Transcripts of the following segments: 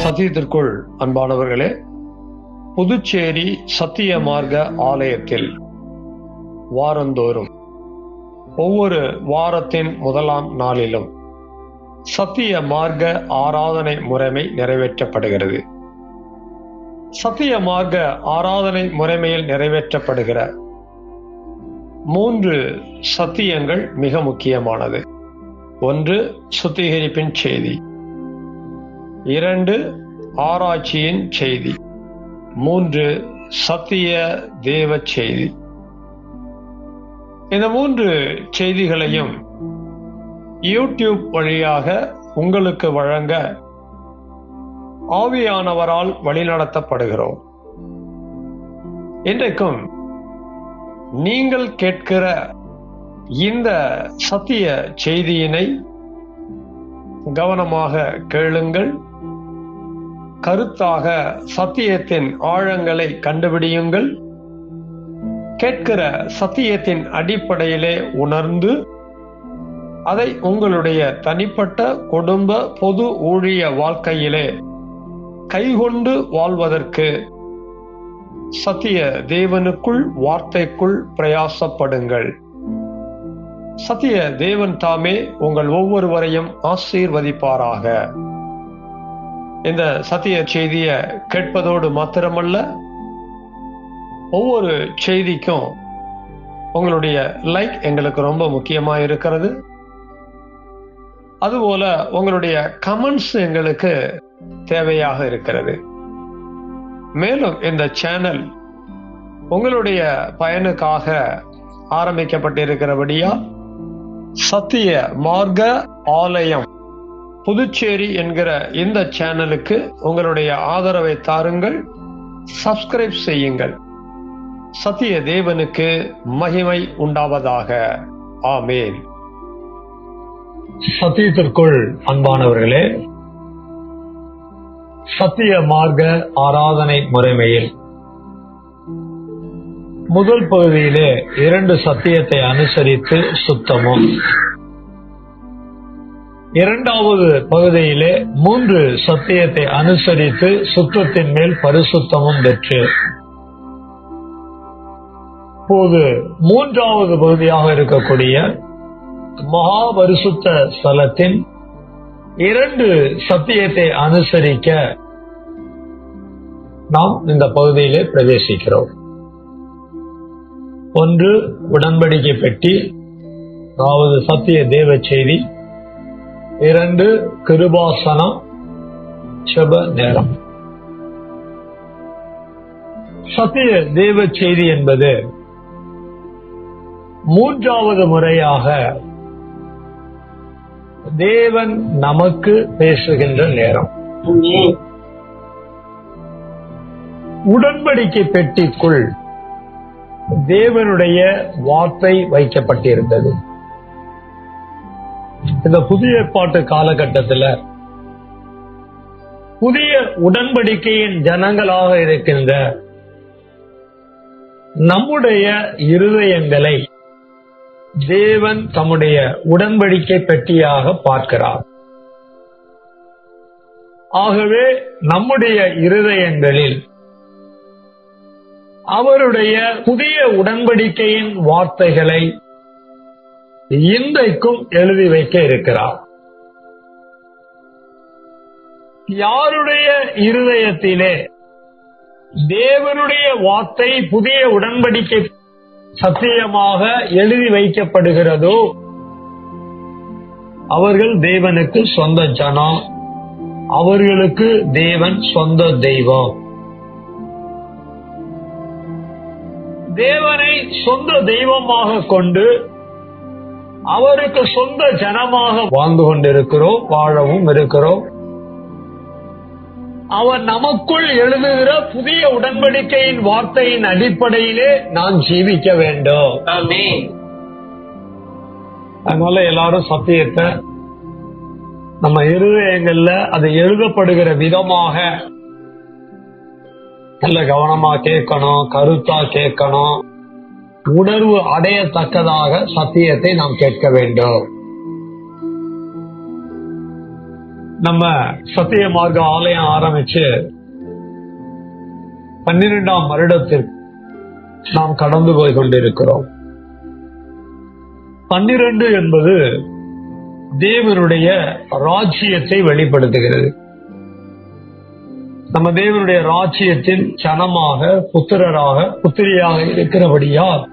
சத்தியத்திற்குள் அன்பானவர்களே, புதுச்சேரி சத்திய மார்க்க ஆலயத்தில் வாரந்தோறும் ஒவ்வொரு வாரத்தின் முதலாம் நாளிலும் சத்திய மார்க்க ஆராதனை முறைமை நிறைவேற்றப்படுகிறது. சத்திய மார்க்க ஆராதனை முறைமையில் நிறைவேற்றப்படுகிற 3 சத்தியங்கள் மிக முக்கியமானது. 1, சுத்திகரிப்பின் செய்தி. 2, ஆராய்ச்சியின் செய்தி. 3, சத்திய தேவ செய்தி. இந்த 3 செய்திகளையும் யூடியூப் வழியாக உங்களுக்கு வழங்க ஆவியானவரால் வழிநடத்தப்படுகிறோம். இன்றைக்கும் நீங்கள் கேட்கிற இந்த சத்திய செய்தியினை கவனமாக கேளுங்கள். கருத்தாக சத்தியத்தின் ஆழங்களை கண்டுபிடியுங்கள். கேட்கிற சத்தியத்தின் அடிப்படையிலே உணர்ந்து அதை உங்களுடைய தனிப்பட்ட குடும்ப பொது ஊழிய வாழ்க்கையிலே கைகொண்டு வாழ்வதற்கு சத்திய தேவனுக்குள் வார்த்தைக்குள் பிரயாசப்படுங்கள். சத்திய தேவன் தாமே உங்கள் ஒவ்வொருவரையும் ஆசீர்வதிப்பாராக. இந்த சத்திய செய்தியை கேட்பதோடு மாத்திரமல்ல, ஒவ்வொரு செய்திக்கும் உங்களுடைய லைக் எங்களுக்கு ரொம்ப முக்கியமா இருக்கிறது. அதுபோல உங்களுடைய கமெண்ட்ஸ் எங்களுக்கு தேவையாக இருக்கிறது. மேலும் இந்த சேனல் உங்களுடைய பயனுக்காக ஆரம்பிக்கப்பட்டிருக்கிறபடியா சத்திய மார்க்க ஆலயம் புதுச்சேரி என்கிற இந்த சேனலுக்கு உங்களுடைய ஆதரவை தாருங்கள். சப்ஸ்கிரைப் செய்யுங்கள். சத்திய தேவனுக்கு மகிமை உண்டாவதாக. ஆமேன். சத்தியத்திற்குள் அன்பானவர்களே, சத்திய மார்க்க ஆராதனை முறைமையில் முதல் பகுதியிலே 2 சத்தியத்தை அனுசரித்து சுத்தமும், 2வது பகுதியிலே 3 சத்தியத்தை அனுசரித்து சுத்தத்தின் மேல் பரிசுத்தமும் பெற்று, இப்போது 3வது பகுதியாக இருக்கக்கூடிய மகா பரிசுத்த ஸ்தலத்தின் 2 சத்தியத்தை அனுசரிக்க நாம் இந்த பகுதியிலே பிரவேசிக்கிறோம். 1, உடன்படிக்கை பெட்டி, அதாவது சத்திய தேவ செய்தி. 2, கிருபாசனம், செப நேரம். சத்திய தேவ செய்தி என்பது 3வது முறையாக தேவன் நமக்கு பேசுகின்ற நேரம். உடன்படிக்கை பெட்டிக்குள் தேவனுடைய வார்த்தை வைக்கப்பட்டிருந்தது. இந்த புதிய ஏற்பாட்டு காலகட்டத்தில் புதிய உடன்படிக்கையின் ஜனங்களாக இருக்கின்ற நம்முடைய இருதயங்களை தேவன் தம்முடைய உடன்படிக்கை பெட்டியாக பார்க்கிறார். ஆகவே நம்முடைய இருதயங்களில் அவருடைய புதிய உடன்படிக்கையின் வார்த்தைகளை இன்றைக்கும் எழுதி வைக்க இருக்கிறார். யாருடைய இருதயத்திலே தேவனுடைய வார்த்தை புதிய உடன்படிக்கை சத்தியமாக எழுதி வைக்கப்படுகிறதோ அவர்கள் தேவனுக்கு சொந்த ஜனம், அவர்களுக்கு தேவன் சொந்த தெய்வம். தேவனை சொந்த தெய்வமாக கொண்டு அவருக்கு சொந்த ஜனமாக வாழ்ந்து கொண்டிருக்கிறோம், வாழவும் இருக்கிறோம். அவர் நமக்குள் எழுதுகிற புதிய உடன்படிக்கையின் வார்த்தையின் அடிப்படையிலே நாம் ஜீவிக்க வேண்டும். அதனால எல்லாரும் சத்தியத்தை நம்ம இருதயங்கள்ல அது எழுதப்படுகிற விதமாக நல்ல கவனமா கேட்கணும், கருத்தா கேட்கணும், உணர்வு அடையத்தக்கதாக சத்தியத்தை நாம் கேட்க வேண்டும். நம்ம சத்திய மார்க்க ஆலயம் ஆரம்பிச்சு 12ஆம் வருடத்திற்கு நாம் கடந்து போய் கொண்டிருக்கிறோம். 12 என்பது தேவனுடைய ராஜ்யத்தை வெளிப்படுத்துகிறது. நம்ம தேவனுடைய ராஜ்யத்தின் சனமாக, புத்திரராக, புத்திரியாக இருக்கிறபடியால்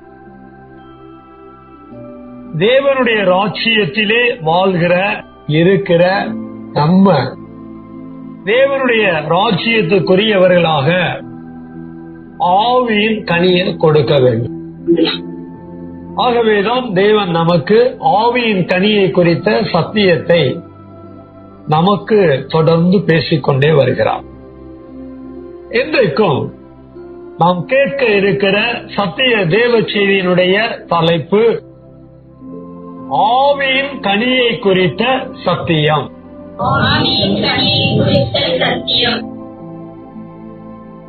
தேவனுடைய ராஜ்யத்திலே வாழ்கிற இருக்கிற நம்ம தேவனுடைய ராஜ்யத்துக்குரியவர்களாக ஆவியின் கனியை கொடுக்க வேண்டும். ஆகவேதான் தேவன் நமக்கு ஆவியின் கனியை குறித்த சத்தியத்தை நமக்கு தொடர்ந்து பேசிக்கொண்டே வருகிறார். இன்றைக்கும் நாம் கேட்க இருக்கிற சத்திய தேவ செய்தியினுடைய தலைப்பு ஆவியின் கனியை குறித்த சத்தியம்.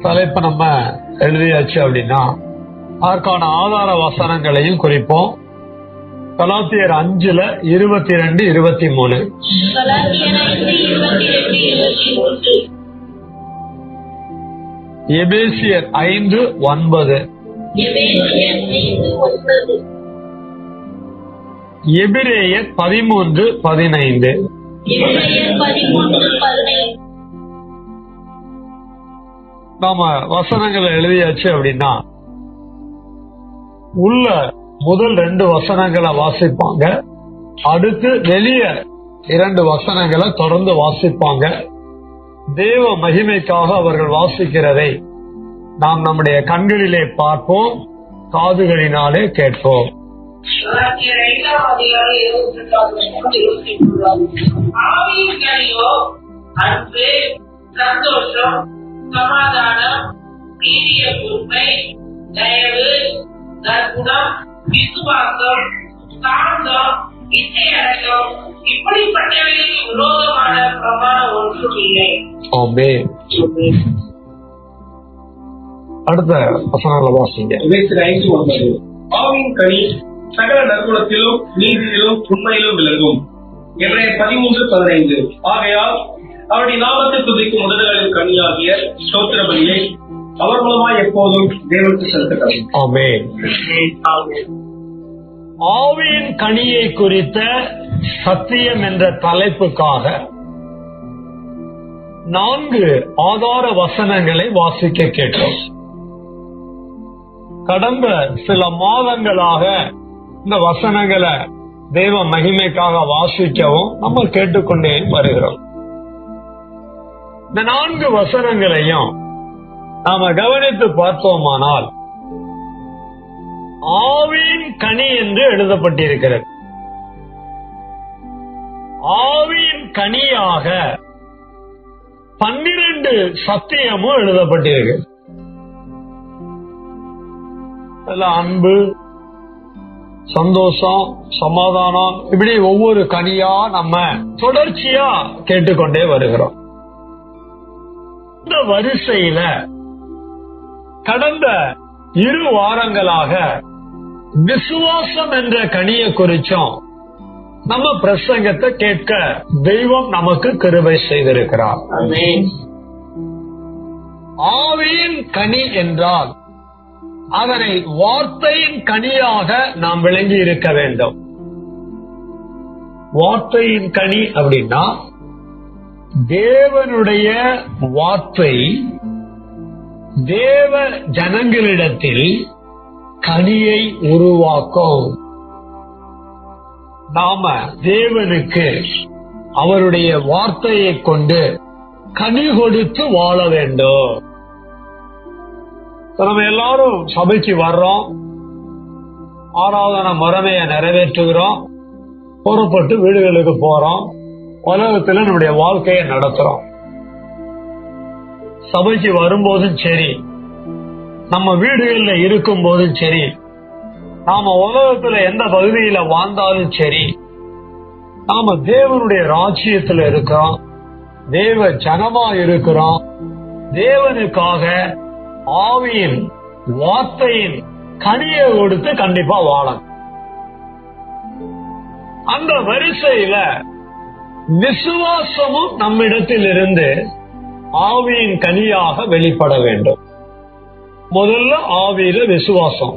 தலைப்பு நம்ம எழுதியாச்சு அப்படின்னா அதற்கான ஆதார வசனங்களையும் குறிப்போம். கலாத்தியர் 5:22-23, எபேசியர் 5:9, எபிரேயர் 13:15. நாம வசனங்களை எழுதியாச்சு அப்படின்னா உள்ள முதல் 2 வசனங்களை வாசிப்பாங்க, அடுத்து வெளியே 2 வசனங்களை தொடர்ந்து வாசிப்பாங்க. தேவ மகிமைக்காக அவர்கள் வாசிக்கிறதை நாம் நம்முடைய கண்களிலே பார்ப்போம், காதுகளினாலே கேட்போம். அன்பு, சந்தோஷம், சமாதானம், நீடிய பொறுமை, தயவு, நற்குணம், விசுவாசம், சாந்தம், இச்சையடக்கம், இப்படிப்பட்டவர்களுக்கு விரோதமான பிரமாணம் ஒன்றும் இல்லை. அடுத்த வசனங்களை வாசிங்க. ஆவியின் கனி சகல நற்குணத்திலும் நீதியிலும் உண்மையிலும் விளங்கும். எபிரேயர் 13:15. ஆகையால் அவருடைய நாமத்தை துதிக்கும் உடல்களின் கனியாகிய ஸ்தோத்திர பலியை அவர் மூலமாய் எப்போதும் தேவனுக்கு செலுத்துகிறது. ஆமென். ஆவியின் கனியை குறித்த சத்தியம் என்ற தலைப்புக்காக 4 ஆதார வசனங்களை வாசிக்க கேட்டோம். கடந்த சில மாதங்களாக இந்த வசனங்களை தேவ மகிமைக்காக வாசிக்கவும் நம்ம கேட்டுக்கொண்டே வருகிறோம். இந்த 4 வசனங்களையும் நாம கவனித்து பார்த்தோமானால் ஆவியின் கனி என்று எழுதப்பட்டிருக்கிறது. ஆவியின் கனியாக 12 சத்தியமும் எழுதப்பட்டிருக்கு. அதுல அன்பு, சந்தோஷம், சமாதானம், இப்படி ஒவ்வொரு கனியா நம்ம தொடர்ச்சியா கேட்டுக்கொண்டே வருகிறோம். இந்த வரிசையில கடந்த 2 வாரங்களாக விசுவாசம் என்ற கனியை குறிச்சும் நம்ம பிரசங்கத்தை கேட்க தெய்வம் நமக்கு கிருபை செய்திருக்கிறார். ஆவியின் கனி என்றால் அதனை வார்த்தையின் கனியாக நாம் விளங்கி இருக்க வேண்டும். வார்த்தையின் கனி அப்படின்னா தேவனுடைய வார்த்தை தேவ ஜனங்களிடத்தில் கனியை உருவாக்கும். நாம தேவனுக்கு அவருடைய வார்த்தையை கொண்டு கனி கொடுத்து வாழ வேண்டும். நம்ம எல்லாரும் சபைக்கு வர்றோம், ஆராதனை முறைமையை நிறைவேற்றுகிறோம், புறப்பட்டு வீடுகளுக்கு போறோம், உலகத்துல நம்முடைய வாழ்க்கையை நடத்துறோம். சபைக்கு வரும்போதும் சரி, நம்ம வீடுகள்ல இருக்கும் போதும் சரி, நாம உலகத்துல எந்த பகுதியில வாழ்ந்தாலும் சரி, நாம தேவனுடைய ராஜ்யத்துல இருக்கிறோம், தேவ ஜனமா இருக்கிறோம். தேவனுக்காக ஆவியின் வார்த்தையின் கனியை கொடுத்து கண்டிப்பா வாழணும். அந்த வரிசையில விசுவாசமும் நம்மிடத்தில் இருந்து ஆவியின் கனியாக வெளிப்பட வேண்டும். முதல்ல ஆவியில விசுவாசம்,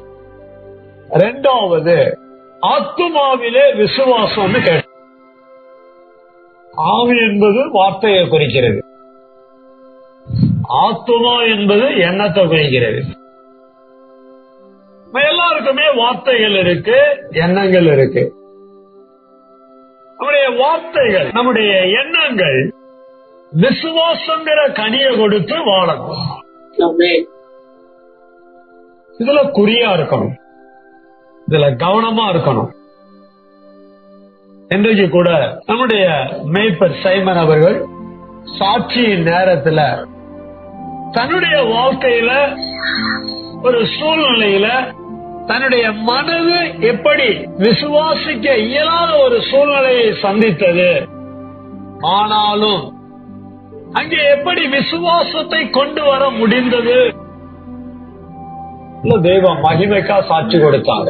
இரண்டாவது ஆத்துமாவிலே விசுவாசம்னு கேட்ட. ஆவி என்பது வார்த்தையை குறிக்கிறது, ஆத்துமா என்பது எண்ணத்தை குறிக்கிறது. எல்லாருக்குமே வார்த்தைகள் இருக்கு, எண்ணங்கள் இருக்கு. நம்முடைய வார்த்தைகள், நம்முடைய எண்ணங்கள் விசுவாசங்கிற கனியை கொடுத்து வாழணும். இதுல குறியா இருக்கணும், இதுல கவனமா இருக்கணும். இன்றைக்கு கூட நம்முடைய மேய்ப்பர் சைமன் அவர்கள் சாட்சியின் நேரத்துல தன்னுடைய வாழ்க்கையில ஒரு சூழ்நிலையில தன்னுடைய மனது எப்படி விசுவாசிக்க இயலாத ஒரு சூழ்நிலையை சந்தித்தது, ஆனாலும் அங்கே எப்படி விசுவாசத்தை கொண்டு வர முடிந்தது, தெய்வ மகிமைக்கா சாட்சி கொடுத்தாங்க.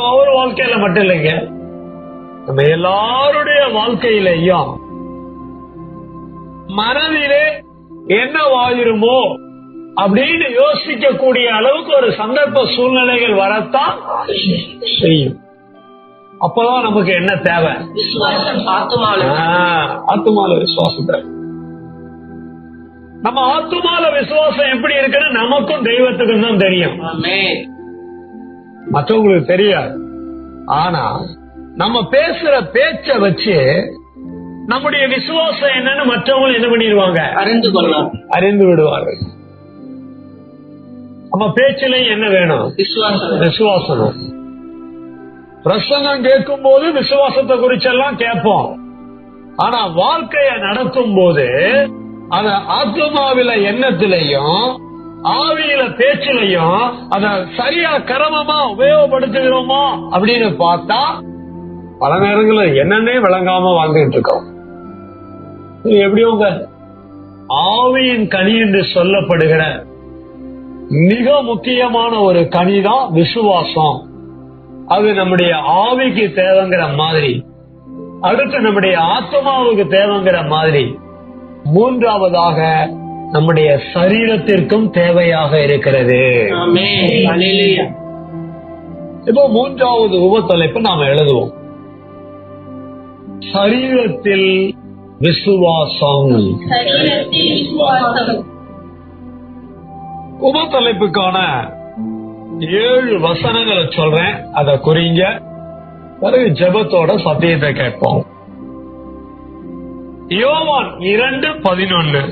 அவர் வாழ்க்கையில மட்டும் இல்லைங்க, நம்ம எல்லாருடைய வாழ்க்கையிலையும் மனதிலே என்ன வாயிருமோ அப்படின்னு யோசிக்க கூடிய அளவுக்கு ஒரு சந்தர்ப்ப சூழ்நிலைகள் வரத்தான் செய்யும். அப்பதான் நமக்கு என்ன தேவை? ஆத்துமால விசுவாசத்தை. நம்ம ஆத்துமால விசுவாசம் எப்படி இருக்குன்னு நமக்கும் தெய்வத்துக்கும் தான் தெரியும், மற்றவங்களுக்கு தெரியாது. ஆனா நம்ம பேசுற பேச்ச வச்சு நம்முடைய விசுவாசம் என்னன்னு மற்றவங்க என்ன பண்ணிடுவாங்க? அறிந்து விடுவார்கள். நம்ம பேச்சில என்ன வேணும்? விசுவாசம். பிரசங்கம் கேட்கும் போது விசுவாசத்தை குறிச்செல்லாம் கேட்போம். ஆனா வாழ்க்கைய நடத்தும் போது அத ஆத்மாவில எண்ணத்திலையும் ஆவியில பேச்சிலையும் அத சரியா கிரமமா உபயோகப்படுத்துகிறோமா அப்படின்னு பார்த்தா பல நேரங்களில் என்னன்னே விளங்காம வாழ்ந்துட்டு இருக்கோம். எப்படியோங்க ஆவியின் கனி என்று சொல்லப்படுகிற மிக முக்கியமான ஒரு கனிதான் விசுவாசம். அது நம்முடைய ஆவிக்கு தேவைங்கிற மாதிரி, அடுத்து நம்முடைய ஆத்மாவுக்கு தேவைங்கிற மாதிரி, மூன்றாவதாக நம்முடைய சரீரத்திற்கும் தேவையாக இருக்கிறது. இப்போ மூன்றாவது உபத்தலைப்பு நாம எழுதுவோம், சரீரத்தில் விசுவாசம். உபத்தலைப்புக்கான 7 வசனங்களை சொல்றேன், அதை குறிங்க. பிறகு ஜெபத்தோட சத்தியத்தை கேட்போம். யோவான் 2:11,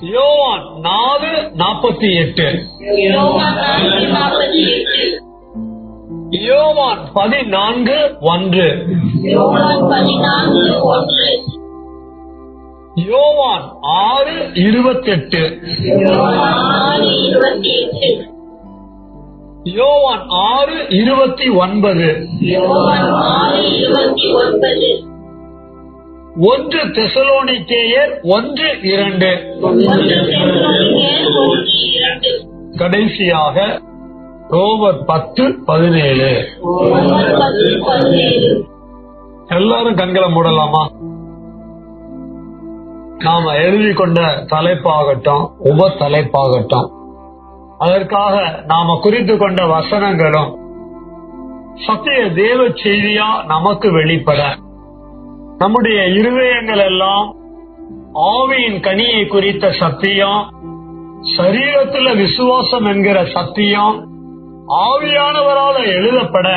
யோவான் 4:48, யோவான் 14:1, யோவான் 6:28, யோவான் 6:29, 1 தெசலோனிக்கேயர் 1:2, கடைசியாக ரோமர் 10:17. எல்லாரும் கண்களை மூடலாமா? நாம எழுதி கொண்ட தலைப்பாகட்டும் உப தலைப்பாகட்டும், அதற்காக நாம குறித்து கொண்ட வசனங்களும் சத்திய தேவ செய்தியா நமக்கு வெளிப்பட, நம்முடைய இருதயங்கள் எல்லாம் ஆவியின் கனியை குறித்த சத்தியம், சரீரத்துல விசுவாசம் என்கிற சத்தியம் ஆவியானவரால எழுதப்பட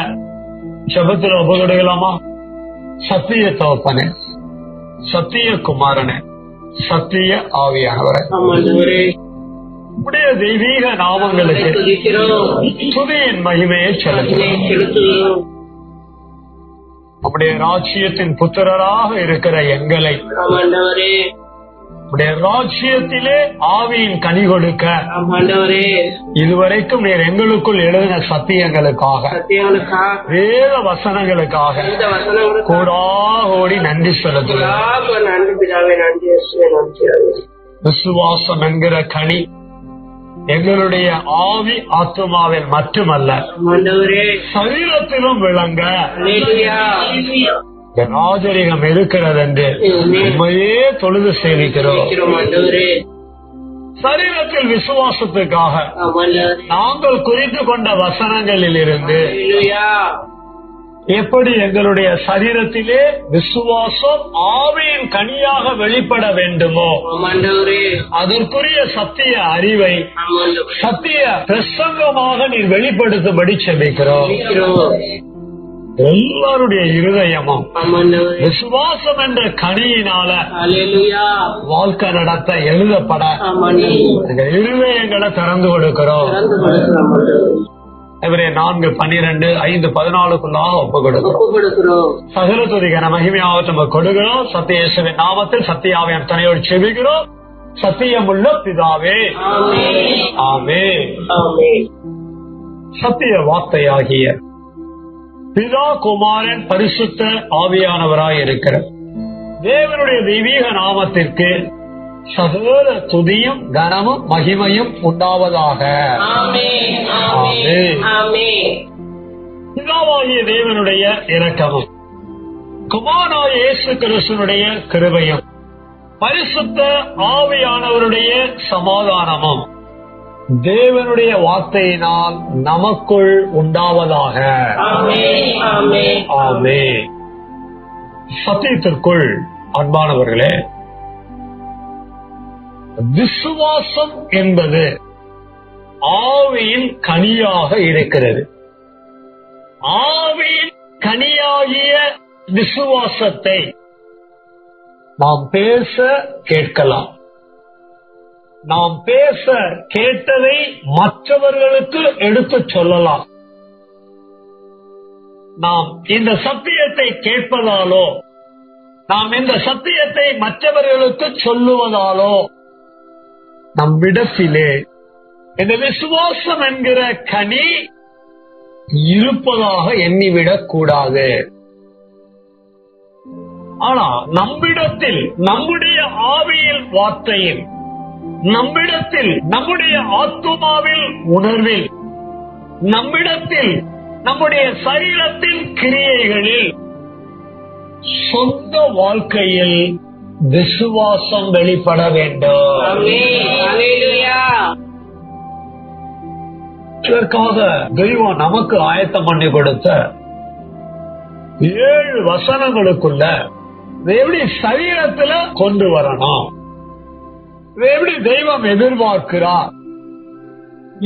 ஜெபத்தில் ஒப்புக்கொடுக்கலாமா? சத்திய தகப்பனே, சத்திய குமாரனே, சத்திய ஆவியானவரே, உடைய தெய்வீக நாமங்களுக்கு துதியின் மகிமையை செலுத்துகிறோம். நம்முடைய ராஜ்யத்தின் புத்திரராக இருக்கிற எங்களை உடைய ராஜ்யத்திலே ஆவியின் கனி கொடுக்க இதுவரைக்கும் நீர் எங்களுக்குள் எழுதின சத்தியங்களுக்காக, வேத வசனங்களுக்காக கோடாகோடி நன்றி செலுத்துகிறோம். விசுவாசம் என்கிற கனி எங்களுடைய ஆவி ஆத்மாவில் மட்டுமல்ல சரீரத்திலும் விளங்க ராஜரிகம் இருக்கிறது என்று உண்மையே தொழுது சேவிக்கிறோம். சரீரத்தில் விசுவாசத்துக்காக நாங்கள் குறித்து கொண்ட வசனங்களில் இருந்து எப்படி எங்களுடைய சரீரத்திலே விசுவாசம் ஆவியின் கனியாக வெளிப்பட வேண்டுமோ அதற்குரிய சத்திய அறிவை சத்திய பிரசங்கமாக நீர் வெளிப்படுத்தும்படி செபிக்கிறோம். எல்லாருடைய இருதயமும் விசுவாசம் என்ற கனியினால வாழ்க்கை நடத்த எழுதப்பட இருதயங்களை திறந்து கொடுக்கிறோம். 4:12-5:14 ஒப்புக் கொடுக்கிறோம். சகல துதிக்கான மகிமையாக நம்ம கொடுக்கிறோம். சத்தியேசுவின் நாமத்தில் சத்தியாவின் துணையோடு செபிக்கிறோம். சத்தியமுள்ள பிதாவே, ஆமென். சத்திய வார்த்தையாகிய பிதா குமாரன் பரிசுத்த ஆவியானவராய் இருக்கிற தேவனுடைய தெய்வீக நாமத்திற்கு சகல துதியும் கனமும் மகிமையும் உண்டாவதாக. பிதாவாகிய தேவனுடைய இரக்கமும் குமாரனாகிய இயேசு கிறிஸ்துவினுடைய கிருபையும் பரிசுத்த ஆவியானவருடைய சமாதானமும் தேவனுடைய வார்த்தையினால் நமக்குள் உண்டாவதாக. ஆமென். சத்தியத்திற்குள் அன்பானவர்களே, விசுவாசம் என்பது ஆவியின் கனியாக இருக்கிறது. ஆவியின் கனியாகிய விசுவாசத்தை நாம் பேச கேட்கலாம். நாம் பேச கேட்டதை மற்றவர்களுக்கு எடுத்துச் சொல்லலாம். நாம் இந்த சத்தியத்தை கேட்பதாலோ நாம் இந்த சத்தியத்தை மற்றவர்களுக்கு சொல்லுவதாலோ நம்மிடத்திலே இந்த விசுவாசம் என்கிற கனி இருப்பதாக எண்ணிவிடக் கூடாது. ஆனா நம்மிடத்தில் நம்முடைய ஆவியில் வார்த்தையில், நம்மிடத்தில் நம்முடைய ஆத்துமாவில் உணர்வில், நம்மிடத்தில் நம்முடைய சரீரத்தின் கிரியைகளில், சொந்த வாழ்க்கையில் விசுவாசம் வெளிப்பட வேண்டும். இதற்காக தெய்வம் நமக்கு ஆயத்தம் பண்ணி கொடுத்த 7 வசனங்களுக்குள்ள எப்படி சரீரத்துல கொண்டு வரணும், எப்படி தெய்வம் எதிர்பார்க்கிறார்,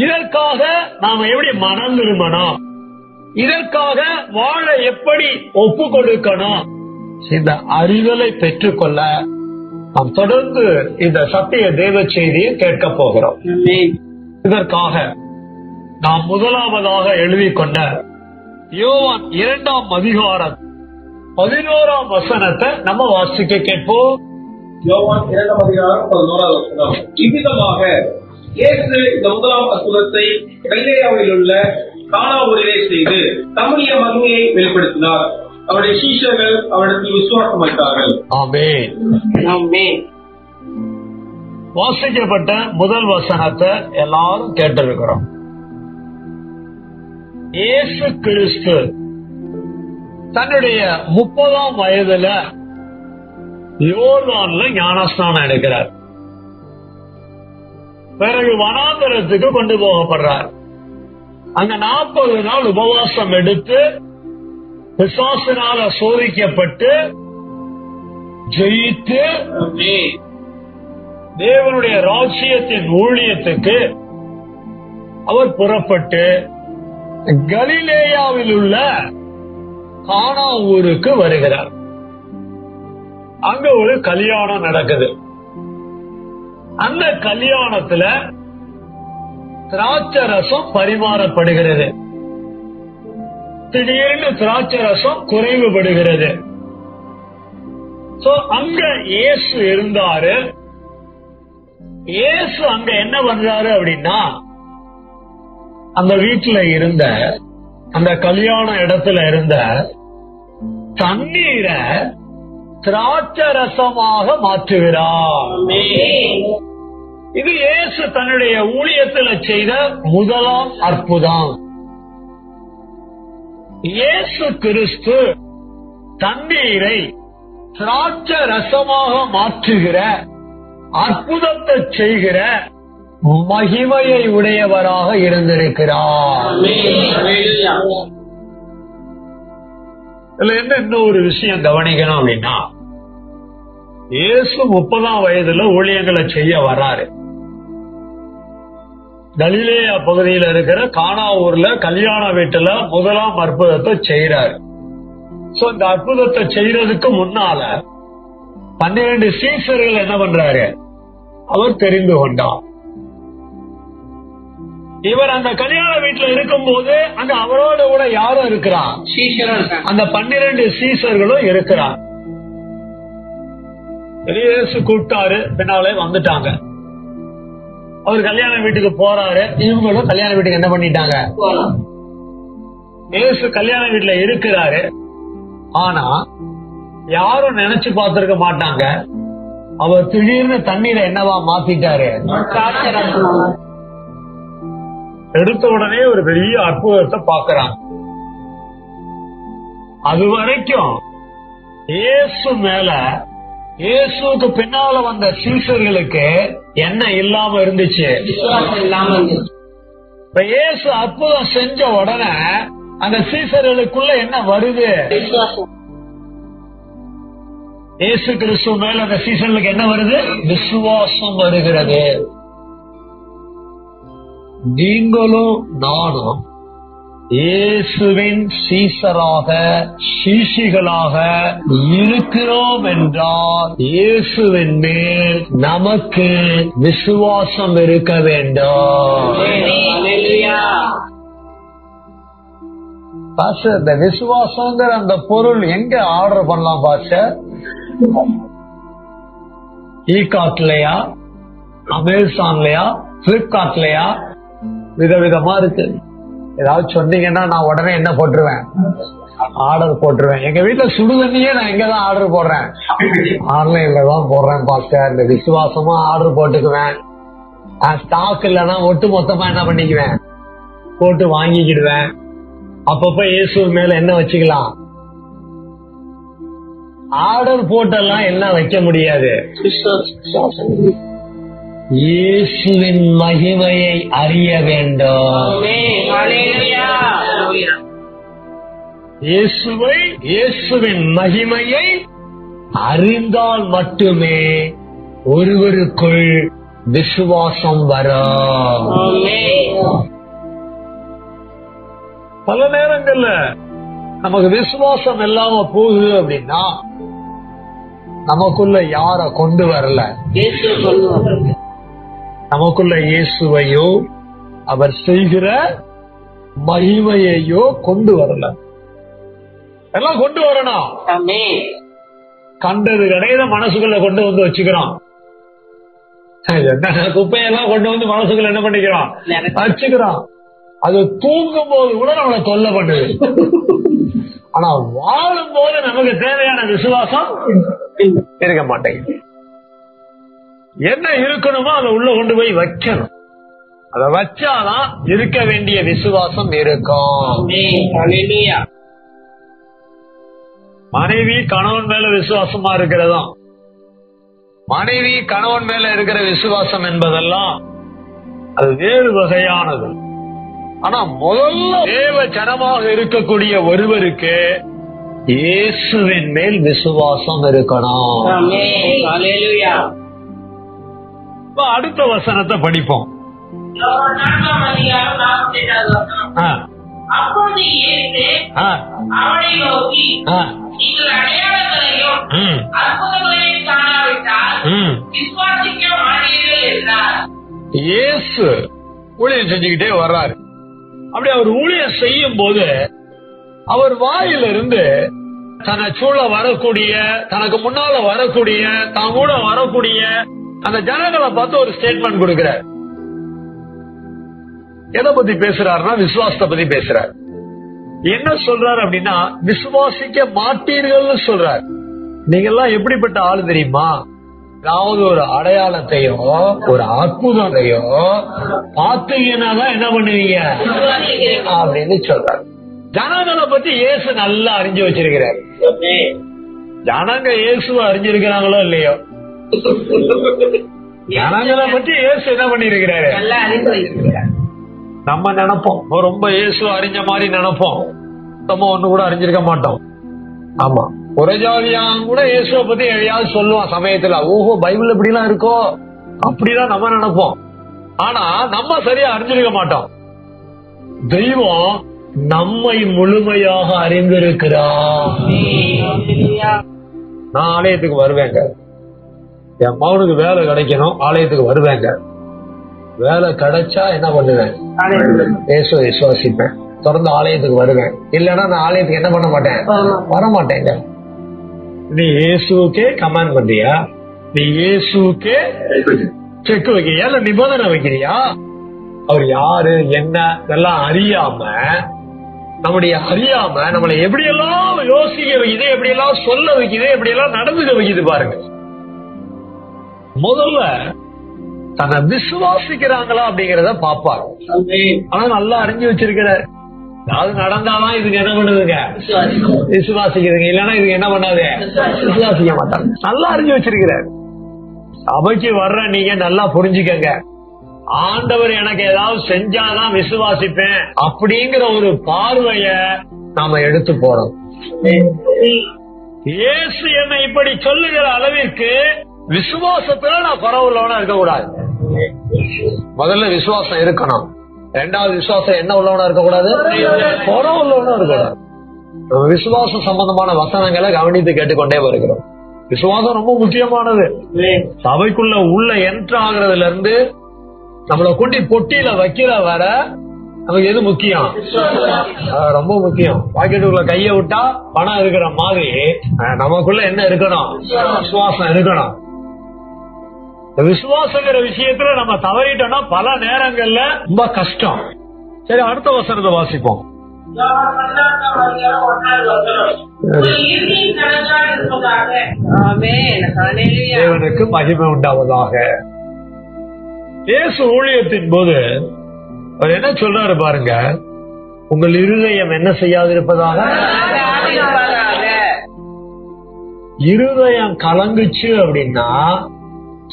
இதற்காக நாம எப்படி மனம் திரும்பணும், இதற்காக வாழ எப்படி ஒப்பு கொடுக்கணும், இந்த அறிதலை பெற்றுக்கொள்ள நாம் தொடர்ந்து இந்த சத்திய தேவ செய்தியை கேட்க போகிறோம். இதற்காக நாம் முதலாவதாக எழுதிக் கொண்ட யோவான் 2ஆம் அதிகாரம் 11ஆம் வசனத்தை நம்ம வாசிக்க கேட்போம். யோவான் 2ஆம் அதிகாரம் 11ஆம் வசனம். இவ்விதமாக இயேசு இந்த முதலாம் அற்புதத்தை கலிலேயாவில் உள்ள கானா ஊரிலே செய்து தம்முடைய மகிமையை வெளிப்படுத்தினார். அவருடைய சீஷர்கள் அவரிடத்தில் விசுவாசம் வைத்தார்கள். ஆமென். வாசிக்கப்பட்ட முதல் வசனத்தை எல்லாரும் கேட்டிருக்கிறோம். இயேசு கிறிஸ்து தன்னுடைய 30ஆம் வயதுல யோர்தான்ல ஞானஸ்நானம் எடுக்கிறார். பிறகு வனாந்தரத்துக்கு கொண்டு போகப்படுறார். அங்க 40 நாள் உபவாசம் எடுத்து பிசாசினால சோதிக்கப்பட்டு ஜெயித்து தேவனுடைய ராஜ்யத்தின் ஊழியத்துக்கு அவர் புறப்பட்டு கலிலேயாவில் உள்ள கானா ஊருக்கு வருகிறார். அங்க ஒரு கல்யாணம் நடக்குது. அந்த கல்யாணத்துல திராட்சை ரசம் பரிமாறப்படுகிறது. திடீர்னு திராட்சை ரசம் குறைவுபடுகிறது. அங்க இயேசு இருந்தாரு. இயேசு அங்க என்ன பண்றாரு அப்படின்னா, அந்த வீட்டுல இருந்த அந்த கல்யாண இடத்துல இருந்த தண்ணீரை திராட்சை ரசமாக மாற்றுகிறார். இது இயேசு தன்னுடைய ஊழியத்தில் செய்த முதலாம் அற்புதம். இயேசு கிறிஸ்து தண்ணீரை திராட்சை ரசமாக மாற்றுகிற அற்புதத்தை செய்கிற மகிமையை உடையவராக இருந்திருக்கிறார். இதுல என்ன இன்னும் ஒரு விஷயம் கவனிக்கணும் அப்படின்னா, இயேசு 30ஆம் வயதுல ஊழியங்களை செய்ய வர்றாரு. கலிலேயா பகுதியில் இருக்கிற கானா ஊர்ல கல்யாண வீட்டுல முதலாம் அற்புதத்தை செய்யறாரு. இந்த அற்புதத்தை செய்யறதுக்கு முன்னால 12 சீசர்கள் என்ன பண்றாரு, அவர் தெரிந்து கொண்டார். இவர் அந்த கல்யாண வீட்டுல இருக்கும் போது அங்க அவரோட கூட யாரும் இருக்கிறார், அந்த 12 சீசர்களும் இருக்கிறார். இயேசு கூப்பிட்டாரு, பின்னாலே வந்துட்டாங்க. அவர் கல்யாண வீட்டுக்கு போறாரு, இவங்களும் கல்யாண வீட்டுக்கு என்ன பண்ணிட்டாங்க. இயேசு கல்யாண வீட்டுல இருக்கிறாரு. ஆனா யாரும் நினைச்சு பார்த்திருக்க மாட்டாங்க, அவர் திடீர்னு தண்ணீரை என்னவா மாத்திட்டாரு. எடுத்த உடனே ஒரு பெரிய அற்புதத்தை பாக்குறாங்க. அது வரைக்கும் இயேசு மேல, இயேசுக்கு பின்னால வந்த சீசர்களுக்கு என்ன இல்லாம இருந்துச்சு. இப்ப இயேசு அற்புதம் செஞ்ச உடனே அந்த சீசர்களுக்குள்ள என்ன வருது. இயேசு கிறிஸ்து மேல அந்த சீசர்களுக்கு என்ன வருது, விசுவாசம் வருகிறது. நீங்களும் நானும் இயேசுவின் சீசராக, சீஷிகளாக இருக்கிறோம் என்றால் இயேசுவின் மேல் நமக்கு விசுவாசம் இருக்க வேண்டும். பாஸ்டர், இந்த விசுவாசங்கிற அந்த பொருள் எங்க ஆர்டர் பண்ணலாம் பாஸ்டர்? ஈகார்ட்லயா, அமேசான்லயா, பிளிப்கார்ட்லயா? விதவிதமா இருக்கு. ஏதாவது சொன்னீங்கன்னா நான் உடனே என்ன போட்டுருவேன், ஆர்டர் போட்டுருவேன். எங்க வீட்டுல சுடுதண்ணியே நான் எங்கதான் ஆர்டர் போடுறேன், ஆன்லைன்ல தான் போடுறேன் பாஸ்டர். இந்த விசுவாசமா ஆர்டர் போட்டுக்குவேன். ஸ்டாக் இல்லைன்னா ஒட்டு மொத்தமா என்ன பண்ணிக்குவேன், போட்டு வாங்கிக்கிடுவேன். அப்பப்ப இயேசு மேல என்ன வச்சுக்கலாம், ஆர்டர் போட்டெல்லாம் என்ன வைக்க முடியாது. இயேசுவின் மகிமையை அறிய வேண்டும். இயேசுவின் மகிமையை அறிந்தால் மட்டுமே ஒருவருக்குள் விசுவாசம் வரும். பல நேரங்கள்ல நமக்கு விசுவாசம் இல்லாம போகுது அப்படின்னா நமக்குள்ள யார கொண்டு வரல, நமக்குள்ள இயேசுவையோ அவர் செய்கிற மகிமையையோ கொண்டு வரல. எல்லாம் கொண்டு வரணும். கண்டது கிடையாது மனசுக்குள்ள கொண்டு வந்து வச்சுக்கிறோம். குப்பையெல்லாம் கொண்டு வந்து மனசுக்குள்ள என்ன பண்ணிக்கிறோம், வச்சுக்கிறோம். அது தூங்கும் போது கூட நம்மளை தொல்லை பண்ணுது. ஆனா வாழும் போது நமக்கு தேவையான விசுவாசம் இருக்க மாட்டேங்குது. என்ன இருக்கணுமோ அதை உள்ள கொண்டு போய் வைக்கணும். அதை வச்சாதான் இருக்க வேண்டிய விசுவாசம் இருக்கும். மனைவி கணவன் மேல விசுவாசமா இருக்கிறதும், மனைவி கணவன் மேல இருக்கிற விசுவாசம் என்பதெல்லாம் அது வேறு வகையானது. ஆனா முதல்ல தேவ ஜனமாக இருக்கக்கூடிய ஒருவருக்கு இயேசுவின் மேல் விசுவாசம் இருக்கணும். அடுத்த வசனத்தை படிப்போம். அப்போது இயேசு அவனை நோக்கி, நீங்கள் அடையாளங்களையும் அற்புதங்களையும் காணாவிட்டால் விசுவாசிக்க மாட்டீர்கள் என்றார். இயேசு ஊழியம் செஞ்சுக்கிட்டே வர்றாரு. அப்படி அவர் ஊழியம் செய்யும் போது அவர் வாயிலிருந்து தன்னை சூழ வரக்கூடிய, தனக்கு முன்னால வரக்கூடிய, தான் கூட வரக்கூடிய அந்த ஜனங்களை பார்த்து ஒரு ஸ்டேட்மெண்ட் கொடுக்கிறார். எதை பத்தி பேசுறாருன்னா விசுவாசத்தை பத்தி பேசுறாரு. என்ன சொல்றாரு அப்படின்னா, விசுவாசிக்க மாட்டீர்கள் சொல்றாரு. நீங்க எல்லாம் எப்படிப்பட்ட ஆளு தெரியுமா, ஏதாவது ஒரு அடையாளத்தையோ ஒரு அற்புதத்தையோ பார்த்தீங்கன்னா தான் என்ன பண்ணுவீங்க அப்படின்னு சொல்றாரு. ஜனங்களை பத்தி இயேசு நல்லா அறிஞ்சு வச்சிருக்கிறார். ஜனங்க இயேசுவை அறிஞ்சிருக்கிறாங்களோ இல்லையோ, ஜனங்களை பத்தி இயேசு என்ன பண்ணிருக்கிறாரு நம்ம நினைப்போம். ரொம்ப இயேசு அறிஞ்ச மாதிரி நினைப்போம், நம்ம ஒண்ணு கூட அறிஞ்சிருக்க மாட்டோம். ஆமா, ஒரு ஜாதியான் கூட இயேசுவை பத்தி எதையாவது சொல்லுவான் சமயத்துல. ஓஹோ, பைபிள் இப்படி எல்லாம் இருக்கோ அப்படிதான் நம்ம நினைப்போம். ஆனா நம்ம சரியா அறிஞ்சிருக்க மாட்டோம். தெய்வம் நம்மை முழுமையாக அறிந்திருக்கிறார். நான் ஆலயத்துக்கு வருவேங்க, என் மகனுக்கு வேலை கிடைக்கணும், ஆலயத்துக்கு வருவேங்க. வேலை கிடைச்சா என்ன பண்ணுவேன், இயேசுவை விசுவாசிப்பேன், தொடர்ந்து ஆலயத்துக்கு வருவேன். இல்லன்னா நான் ஆலயத்துக்கு என்ன பண்ண மாட்டேன், வரமாட்டேங்க. நீ இயேசுக்கே கமாண்ட் பண்றியா, நீ இயேசுக்கே செக் வைக்கிறியா, இல்ல நிபந்தனை வைக்கிறியா? அவர் யாரு என்ன இதெல்லாம் அறியாம, நம்மளை எப்படியெல்லாம் யோசிக்க வைக்குது, எப்படியெல்லாம் சொல்ல வைக்குது, எப்படியெல்லாம் நடந்துக்க வைக்குது பாருங்க. முதல்ல தன்னை விசுவாசிக்கிறாங்களா அப்படிங்கறத பாப்பாரு. ஆனா நல்லா அறிஞ்சு வச்சிருக்கிறார். அதாவது நடந்தாதான் இதுக்கு என்ன பண்ணுதுங்க, விசுவாசிக்கிறதுங்க. இல்லன்னா இதுக்கு என்ன பண்ணாது, விசுவாசிக்க மாட்டாங்க. நல்லா அறிஞ்சு வச்சிருக்கிறார். சபைக்கு வர்ற நீங்க நல்லா புரிஞ்சுக்கங்க, ஆண்டவர் எனக்கு ஏதாவது செஞ்சாதான் விசுவாசிப்பேன் அப்படிங்கிற ஒரு பார்வைய நாம எடுத்து போறோம். இயேசு என்னை இப்படி சொல்லுகிற அளவிற்கு விசுவாசத்துல நான் குறவுள்ளவனா இருக்கக்கூடாது. முதல்ல விசுவாசம் இருக்கணும். ரெண்டாவது விசுவாசம் என்ன உள்ளவனா இருக்கக்கூடாது, குறவுள்ளவனா இருக்கக்கூடாது. விசுவாசம் சம்பந்தமான வசனங்களை கவனித்து கேட்டுக்கொண்டே வருகிறோம். விசுவாசம் ரொம்ப முக்கியமானது. சபைக்குள்ள உள்ள என்ட்ரு ஆகுறதுல இருந்து நம்மள கூட்டி பொட்டியில வைக்கிற வர நமக்கு எது முக்கியம், ரொம்ப முக்கியம். பாக்கெட்டுக்குள்ள கைய விட்டா பணம் இருக்கிற மாதிரி நமக்குள்ள என்ன இருக்கணும், விசுவாசம் இருக்கணும். விசுவாசங்கிற விஷயத்துல நம்ம தவறிட்டோம்னா பல நேரங்கள்ல ரொம்ப கஷ்டம். சரி, அடுத்த வசனத்தை வாசிப்போம். தேவனுக்கு மகிமை உண்டாவதாக. இயேசு ஊழியத்தின் போது அவர் என்ன சொல்றாரு பாருங்க, உங்கள் இருதயம் என்ன செய்யாதிருப்பதாக. இருதயம் கலங்குச்சு அப்படின்னா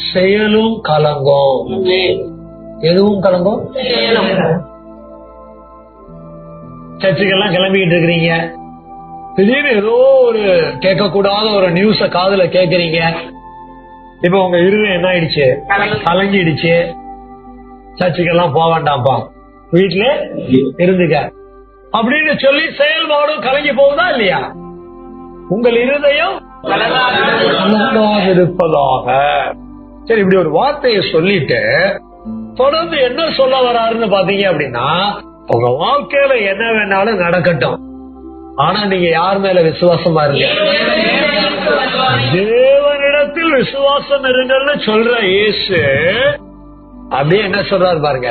செயலும் கலங்கும். எதுவும் கலங்கும். சர்ச்சுக்கெல்லாம் கிளம்பிக்கிட்டு இருக்கிறீங்க, திடீர்னு ஏதோ ஒரு கேட்க கூடாத ஒரு நியூஸ காதுல கேக்குறீங்க. இப்ப உங்க இருதயம் என்ன ஆயிடுச்சு, கலங்கிடுச்சு. சர்ச்சுக்கெல்லாம் போக வேண்டாம்ப்பா, வீட்டுல இருந்துக்க அப்படின்னு சொல்லி செயல்பாடும் கலங்கி போகுதா இல்லையா? உங்கள் இருதயம் இருப்பதாக. சரி, இப்படி ஒரு வார்த்தையை சொல்லிட்டு தொடர்ந்து என்ன சொல்ல வராருன்னு பாத்தீங்க அப்படின்னா, உங்க வாழ்க்கையில என்ன வேணாலும் நடக்கட்டும், ஆனா நீங்க யார் மேல விசுவாசமா இருங்க, தேவனிடத்தில் விசுவாசம் இருங்கன்னு சொல்ற இயேசு அப்படியே என்ன சொல்றாரு பாருங்க,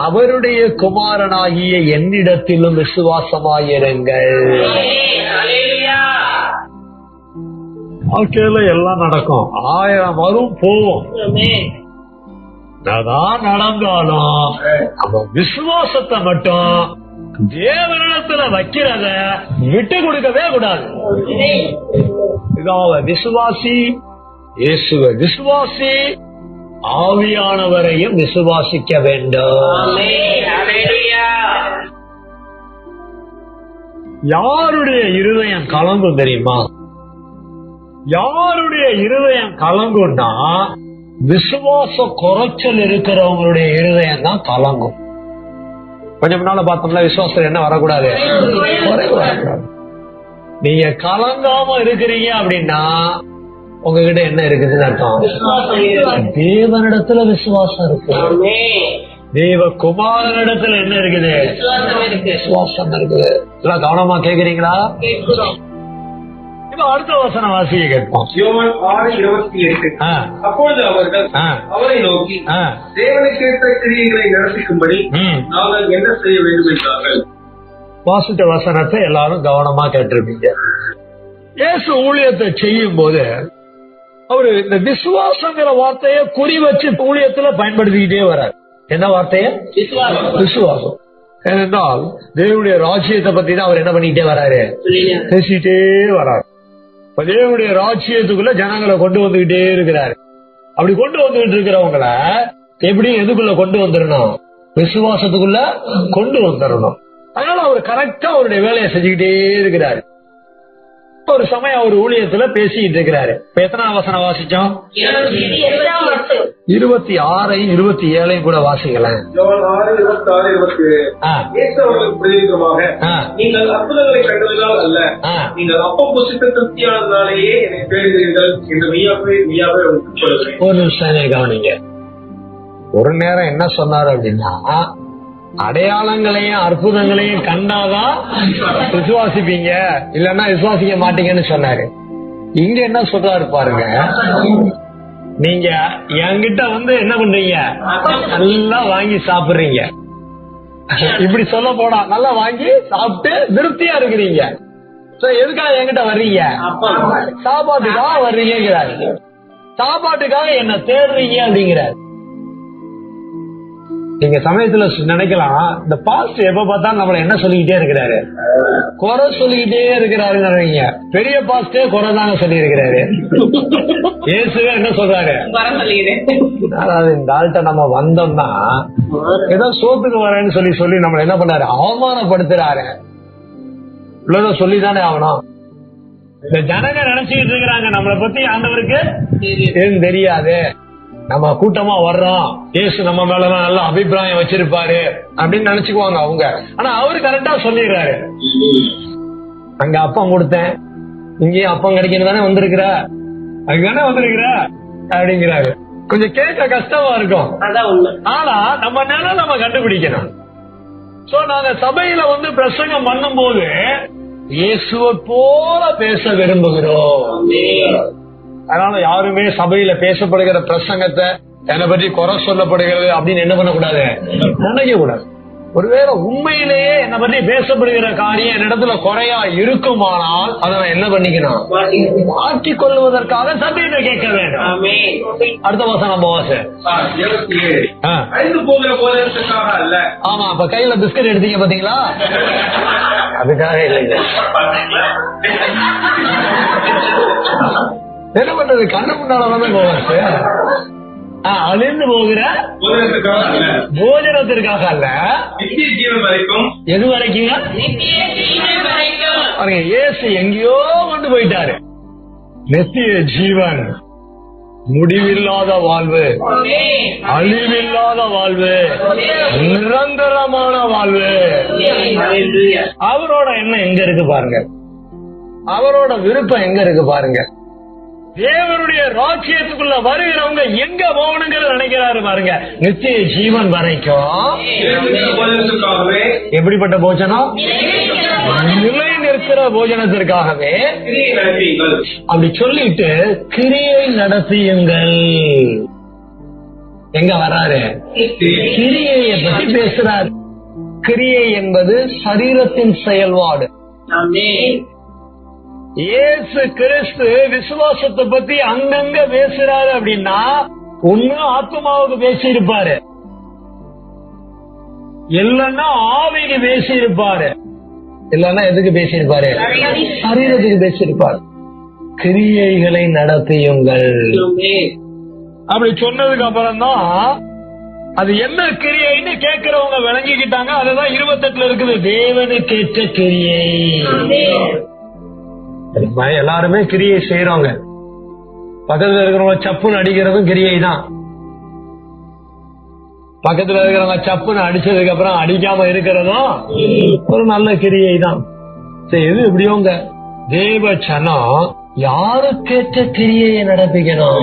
அவருடைய குமாரனாகிய என்னிடத்திலும் விசுவாசமாயிருங்கள். வாழ்க்கையில எல்லாம் நடக்கும், 1000 வரும் போவோம், அதான் நடந்தாலும் அந்த விசுவாசத்தை மட்டும் தேவனிடத்துல வைக்கிறத விட்டு கொடுக்கவே கூடாது. விசுவாசி, இயேசுவை விசுவாசி, ஆவியானவரையும் விசுவாசிக்க வேண்டும். யாருடைய இருதயம் கலங்கும் தெரியுமா? யாருடைய இருதயம் கலங்கும்னா விசுவாச குறைச்சல் இருக்கிறவங்களுடைய இருதயம் தான் கலங்கும். கொஞ்சம் முன்னால பார்த்தோம்னா விசுவாசம் என்ன வரக்கூடாது, நீங்க கலங்காம இருக்கிறீங்க அப்படின்னா உங்ககிட்ட என்ன இருக்குதுன்னு அர்த்தம், தேவனிடத்துல விசுவாசம் இருக்கு, தேவ குமாரனிடத்துல என்ன இருக்குது, விசுவாசம் இருக்குது. எல்லாம் கவனமா கேக்குறீங்களா? இப்ப அடுத்த வசனம் வாசியை கேட்போம். யோவான் 6:28. அப்பொழுது அவர்கள் அவரை நோக்கி, தேவனுக்கேற்ற கிரியைகளை நடப்பிக்கும்படி நாங்கள் என்ன செய்ய வேண்டும் என்றார்கள். வாசித்த வசனத்தை எல்லாரும் கவனமா கேட்டிருப்பீங்க. இயேசு ஊழியத்தை செய்யும் போது அவரு இந்த விசுவாசங்கிற வார்த்தையை குறி வச்சு ஊழியத்துல பயன்படுத்திக்கிட்டே வர்றாரு. என்ன வார்த்தைய? விசுவாசம். ஏனென்றால் தேவனுடைய ராஜ்யத்தை பத்தி தான் அவர் என்ன பண்ணிட்டே வர்றாரு, பேசிட்டே வர்றாரு. இப்ப தேவனுடைய ராஜ்யத்துக்குள்ள ஜனங்களை கொண்டு வந்துகிட்டே இருக்கிறாரு. அப்படி கொண்டு வந்துகிட்டு இருக்கிறவங்கள எப்படி எதுக்குள்ள கொண்டு வந்துடணும்? விசுவாசத்துக்குள்ள கொண்டு வந்துடணும். அதனால அவர் கரெக்டா அவருடைய வேலையை செஞ்சுக்கிட்டே இருக்கிறாரு. ஒரு சமயம் அவர் ஊழியத்துல பேசிட்டு இருக்கிறாரு. இப்ப எத்தனாம் வசனம் வாசிச்சோம்? 26 27 கூட வாசிக்கலாம். நீங்கள் அற்புதங்களை கண்டதினால் அல்ல, நீங்கள் அப்பம் புசித்த திருப்தியானதினாலேயே என்னை தேடுகிறீர்கள் என்று மெய்யாகவே சொல்லுகிறேன். ஒரு நிமிஷம் கவனிங்க. ஒரு நேரம் என்ன சொன்னாரு அப்படின்னா, அடையாளங்களையும் அற்புதங்களையும் கண்டாதான் விசுவாசிப்பீங்க, இல்லன்னா விசுவாசிக்க மாட்டீங்கன்னு சொன்னாரு. இங்க என்ன சொல்றாரு பாருங்க, நீங்க என்கிட்ட என்ன பண்றீங்க, நல்லா வாங்கி சாப்பிடுறீங்க. இப்படி சொல்ல போனா நல்லா வாங்கி சாப்பிட்டு திருப்தியா இருக்கிறீங்க. எதுக்காக என்கிட்ட வர்றீங்க? சாப்பாட்டுக்காக வர்றீங்கிறாரு. சாப்பாட்டுக்காக என்ன தேடுறீங்க அப்படிங்கிறாரு. நீங்க சமயத்துல நினைக்கலாம், இந்த பாஸ்ட் எப்ப பார்த்தாலும் நம்மள என்ன சொல்லிக்கிட்டே இருக்கிறாரு, குறை சொல்லிக்கிட்டே இருக்கிறாருன்னு. பெரிய பாஸ்டே குறை தாங்க சொல்லி இருக்கிறாரு. இயேசுவே என்ன சொல்றாரு, அதாவது இந்த ஆள்கிட்ட நம்ம வந்தோம்னா ஏதோ சோத்துக்கு வரேன்னு சொல்லி நம்மள என்ன பண்ணாரு, அவமானப்படுத்துறாரு. இவ்வளவு சொல்லிதானே ஆகணும். இந்த ஜனங்க நினைச்சுக்கிட்டு இருக்கிறாங்க நம்மளை பத்தி ஆண்டவருக்கு ஏன் தெரியாது, நம்ம கூட்டமா வர்றோம், இயேசு நம்ம மேலதான் நல்ல அபிப்பிராயம் வச்சிருப்பாரு அப்படின்னு நினைச்சுக்குவாங்க அவங்க. ஆனா அவரு கரெக்டா சொல்லிடுறாரு, அங்க அப்பம் கொடுத்தேன், இங்கேயும் அப்பம் கிடைக்கணும் தானே வந்திருக்கிற, அதுதானே வந்திருக்கிற அப்படிங்கிறாரு. கொஞ்சம் கேட்க கஷ்டமா இருக்கும், ஆனா நம்ம நேரம் நம்ம கண்டுபிடிக்கணும். சோ நாங்க சபையில பிரசங்கம் பண்ணும் போது இயேசுவை போல பேச விரும்புகிறோம். அதனால யாருமே சபையில பேசப்படுகிற பிரசங்கத்தை என்னை பற்றி குறை சொல்லப்படுகிறது அப்படின்னு என்ன பண்ணக்கூடாது, நினைக்க கூடாது. ஒருவேளை உண்மையிலேயே என்னை பற்றி பேசப்படுகிற காரியம் என்னிடத்துல குறையா இருக்குமானால் அதை நான் என்ன பண்ணிக்கணும், மாற்றிக் கொள்வதற்காக சபையில கேட்க வேண்டும். அடுத்த மாசம் நம்ம அல்ல. ஆமா, அப்ப கையில பிஸ்கட் எடுத்தீங்க பாத்தீங்களா, அதுக்காக இல்லைங்க. என்ன பண்றது, கண்ணு முன்னாலதான் போவாச்சு. அழிந்து போகிற போஜனத்திற்காக அல்ல, எது வரைக்கும் இயேசு எங்கேயோ கொண்டு போயிட்டாரு. நித்திய ஜீவன், முடிவில்லாத வாழ்வு, அழிவில்லாத வாழ்வு, நிரந்தரமான வாழ்வு. அவரோட எண்ணம் எங்க இருக்கு பாருங்க, அவரோட விருப்பம் எங்க இருக்கு பாருங்க. தேவனுடைய ராஜ்யத்துக்குள்ள வருகிறவங்க எங்க போகணுங்கிறது நினைக்கிறாரு பாருங்க. நித்திய ஜீவன் வரைக்கும் எப்படிப்பட்ட போஜனம், நிலை நிற்கிற போஜனத்திற்காகவே அப்படி சொல்லிட்டு கிரியை நடத்தியுங்கள். எங்க வராரு, கிரியையை பத்தி பேசுறாரு. கிரியை என்பது சரீரத்தின் செயல்பாடு. இயேசு கிறிஸ்து விசுவாசத்தை பத்தி அங்கங்க பேசுறாரு அப்படின்னா ஒண்ணு ஆத்மாவுக்கு பேசியிருப்பாரு, இல்லன்னா ஆவிக்கு பேசியிருப்பாரு, இல்லன்னா எதுக்கு பேசியிருப்பாரு, சரீரத்துக்கு பேசியிருப்பாரு. கிரியைகளை நடத்தியுங்கள் அப்படி சொன்னதுக்கு அப்புறம் தான் அது என்ன கிரியைன்னு கேட்கிறவங்க விளங்கிக்கிட்டாங்க. அதுதான் 28 இருக்குது, தேவனுக்கேற்ற கிரியை. எல்லாருமே கிரியை செய்யறவங்க. பக்கத்துல இருக்கிறவங்க சப்புன்னு அடிக்கிறதும் கிரியை தான். பக்கத்துல இருக்கிறவங்க சப்புன்னு அடிச்சதுக்கு அப்புறம் அடிக்காம இருக்கிறதும் ஒரு நல்ல கிரியை தான். எது எப்படியோங்க தேவ சனம் யாருக்கேற்ற கிரியையை நடத்திக்கணும்.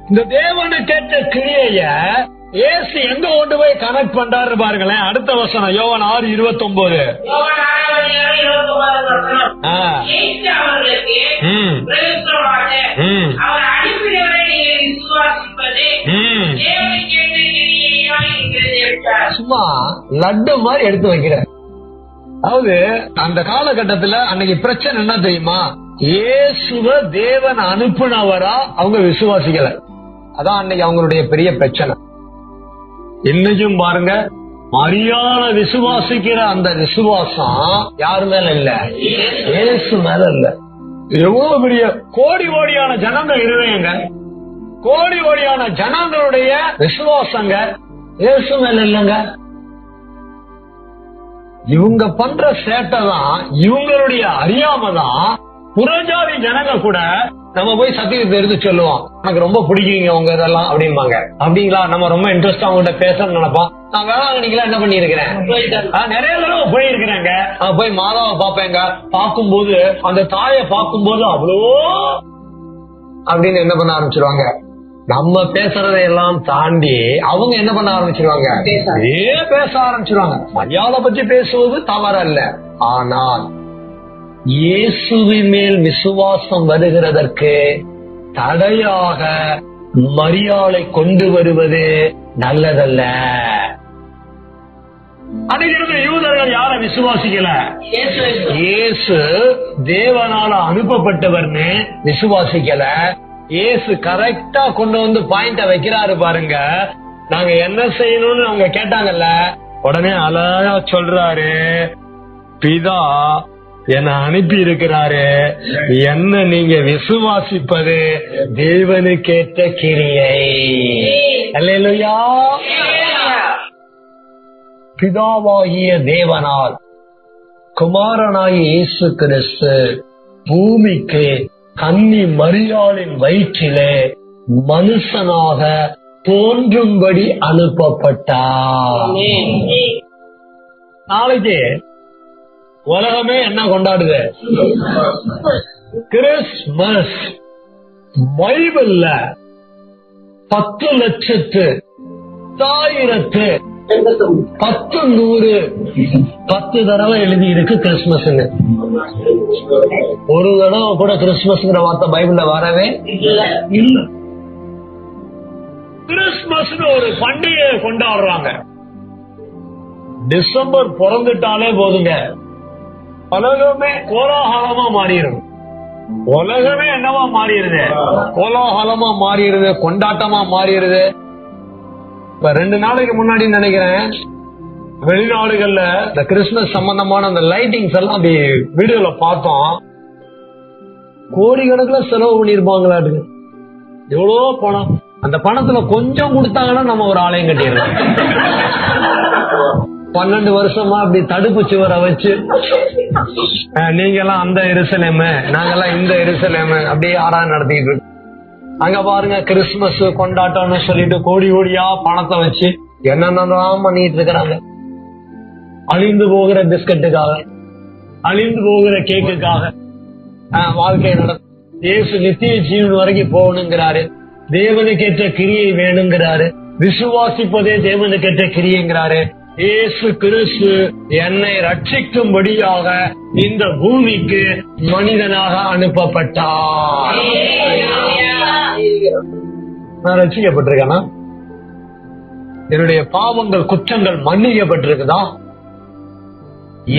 இந்த தேவனுக்கேற்ற கிரியைய இயேசு எங்க கொண்டு போய் கனெக்ட் பண்றாரு பாருங்களேன். அடுத்த வசனம் யோவான் 6:29. சும்மா லட்டு மாதிரி எடுத்து வைக்கிறார். அதாவது அந்த காலகட்டத்துல அன்னைக்கு பிரச்சனை என்ன தெரியுமா, இயேசுவ தேவன் அனுப்புனவரா அவங்க விசுவாசிக்கல. அதான் அன்னைக்கு அவங்களுடைய பெரிய பிரச்சனை. இன்னைக்கும் பாருங்க, மரியாதை விசுவாசிக்கிற அந்த விசுவாசம் யாரு மேல இல்ல, இயேசு மேல இல்ல. எவ்வளவு பெரிய கோடி கோடியான ஜனங்கள் இருவேங்க, கோடி கோடியான ஜனங்களுடைய விசுவாசங்க இயேசு மேல இல்லங்க. இவங்க பண்ற சேட்டை தான், இவங்களுடைய அறியாம தான் புறஜாதி ஜனங்க கூட நம்ம போய் சத்தியத்தை எடுத்து சொல்லுவோம், எனக்கு ரொம்ப பிடிக்குங்க உங்க இதெல்லாம் அப்படிம்பாங்க. அப்படிங்களா, நம்ம ரொம்ப இன்ட்ரெஸ்டா அவங்ககிட்ட பேசணும்னு நினைப்போம். நான் வேளாங்கண்ணிக்கெல்லாம் என்ன பண்ணிருக்கிறேன், நிறைய தடவை போயிருக்கிறேங்க. நான் போய் மாதாவை பாப்பேங்க. பார்க்கும்போது அந்த தாயை பார்க்கும்போது அவ்வளோ அப்படின்னு என்ன பண்ண ஆரம்பிச்சிருவாங்க, நம்ம பேசுறதையெல்லாம் தாண்டி அவங்க என்ன பண்ண ஆரம்பிச்சிருவாங்க, பேச ஆரம்பிச்சிருவாங்க. மரியாதை பத்தி பேசுவது தவறல்ல, ஆனால் இயேசுவின் மேல் விசுவாசம் வருகிறதற்கு தடையாக மரியாதை கொண்டு வருவது நல்லதல்ல. அன்னைக்கு யூதர்கள் யார விசுவாசிக்கல, இயேசு தேவனால அனுப்பப்பட்டவர்னு விசுவாசிக்கல. இயேசு கரெக்டா கொண்டு வந்து பாயிண்ட வைக்கிறாரு பாருங்க. நாங்க என்ன செய்யணும்னு அவங்க கேட்டாங்கல்ல, உடனே அழகா சொல்றாரு, பிதா என்ன அனுப்பி இருக்கிறாரு, என்ன நீங்க விசுவாசிப்பது தேவனுக்கேற்ற கிரியை. அல்லேலூயா. பிதாவாகிய தேவனால் குமாரனாகிய இயேசு கிறிஸ்து பூமிக்கு கன்னி மரியாளின் வயிற்றிலே மனுஷனாக தோன்றும்படி அனுப்பப்பட்டார். நாளைக்கு உலகமே என்ன கொண்டாடுது, கிறிஸ்மஸ். பைபிள்ல 10,00,000 10 100 10 தடவை எழுதி இருக்கு கிறிஸ்துமஸ். ஒரு தடவை கூட கிறிஸ்துமஸ்ங்கிற வார்த்தை பைபிள்ல வரவே இல்ல. கிறிஸ்துமஸ் ஒரு பண்டிகை கொண்டாடுறாங்க. டிசம்பர் பிறந்துட்டாலே போதுங்க, உலகமே கோலாகலமா மாறிடும். உலகமே என்னவா மாறிடுது, கோலாகலமா மாறிடுது, கொண்டாட்டமா மாறிடுது. இப்ப 2 நாளைக்கு முன்னாடி நினைக்கிறேன், வெளிநாடுகள்ல இந்த கிறிஸ்துமஸ் சம்பந்தமான அந்த லைட்டிங்ஸ் எல்லாம் அப்படி வீடியோல பார்த்தோம். கோடிக்கணக்கில் செலவு பண்ணிருப்பாங்களாட்டு. எவ்வளவோ பணம். அந்த பணத்துல கொஞ்சம் கொடுத்தாங்கன்னா நம்ம ஒரு ஆலயம் கட்டிடலாம். 12 வருஷமா அப்படி தடுப்பு சுவரை வச்சு, நீங்க எல்லாம் அந்த எருசலேமு, நாங்கெல்லாம் இந்த எருசலேமு அப்படியே ஆராதனை நடத்திட்டு இருக்கு. அங்க பாருங்க, கிறிஸ்துமஸ் கொண்டாட்டம்னு சொல்லிட்டு கோடி கோடியா பணத்தை வச்சு என்னென்னதான் பண்ணிட்டு இருக்கிறாங்க. அழிந்து போகிற பிஸ்கட்டுக்காக, அழிந்து போகிற கேக்குக்காக வாழ்க்கை நடக்கும். இயேசு நித்திய ஜீவன் வரைக்கும் போகணுங்கிறாரு, தேவனுக்கேற்ற கிரியை வேணுங்கிறாரு, விசுவாசிப்பதே தேவனுக்கேற்ற கிரியைங்கிறாரு. இயேசு கிறிஸ்து என்னை ரட்சிக்கும்படியாக இந்த பூமிக்கு மனிதனாக அனுப்பப்பட்டார். நான் ரட்சிக்கப்பட்டிருக்கேனா? என்னுடைய பாவங்கள் குற்றங்கள் மன்னிக்கப்பட்டிருக்குதா?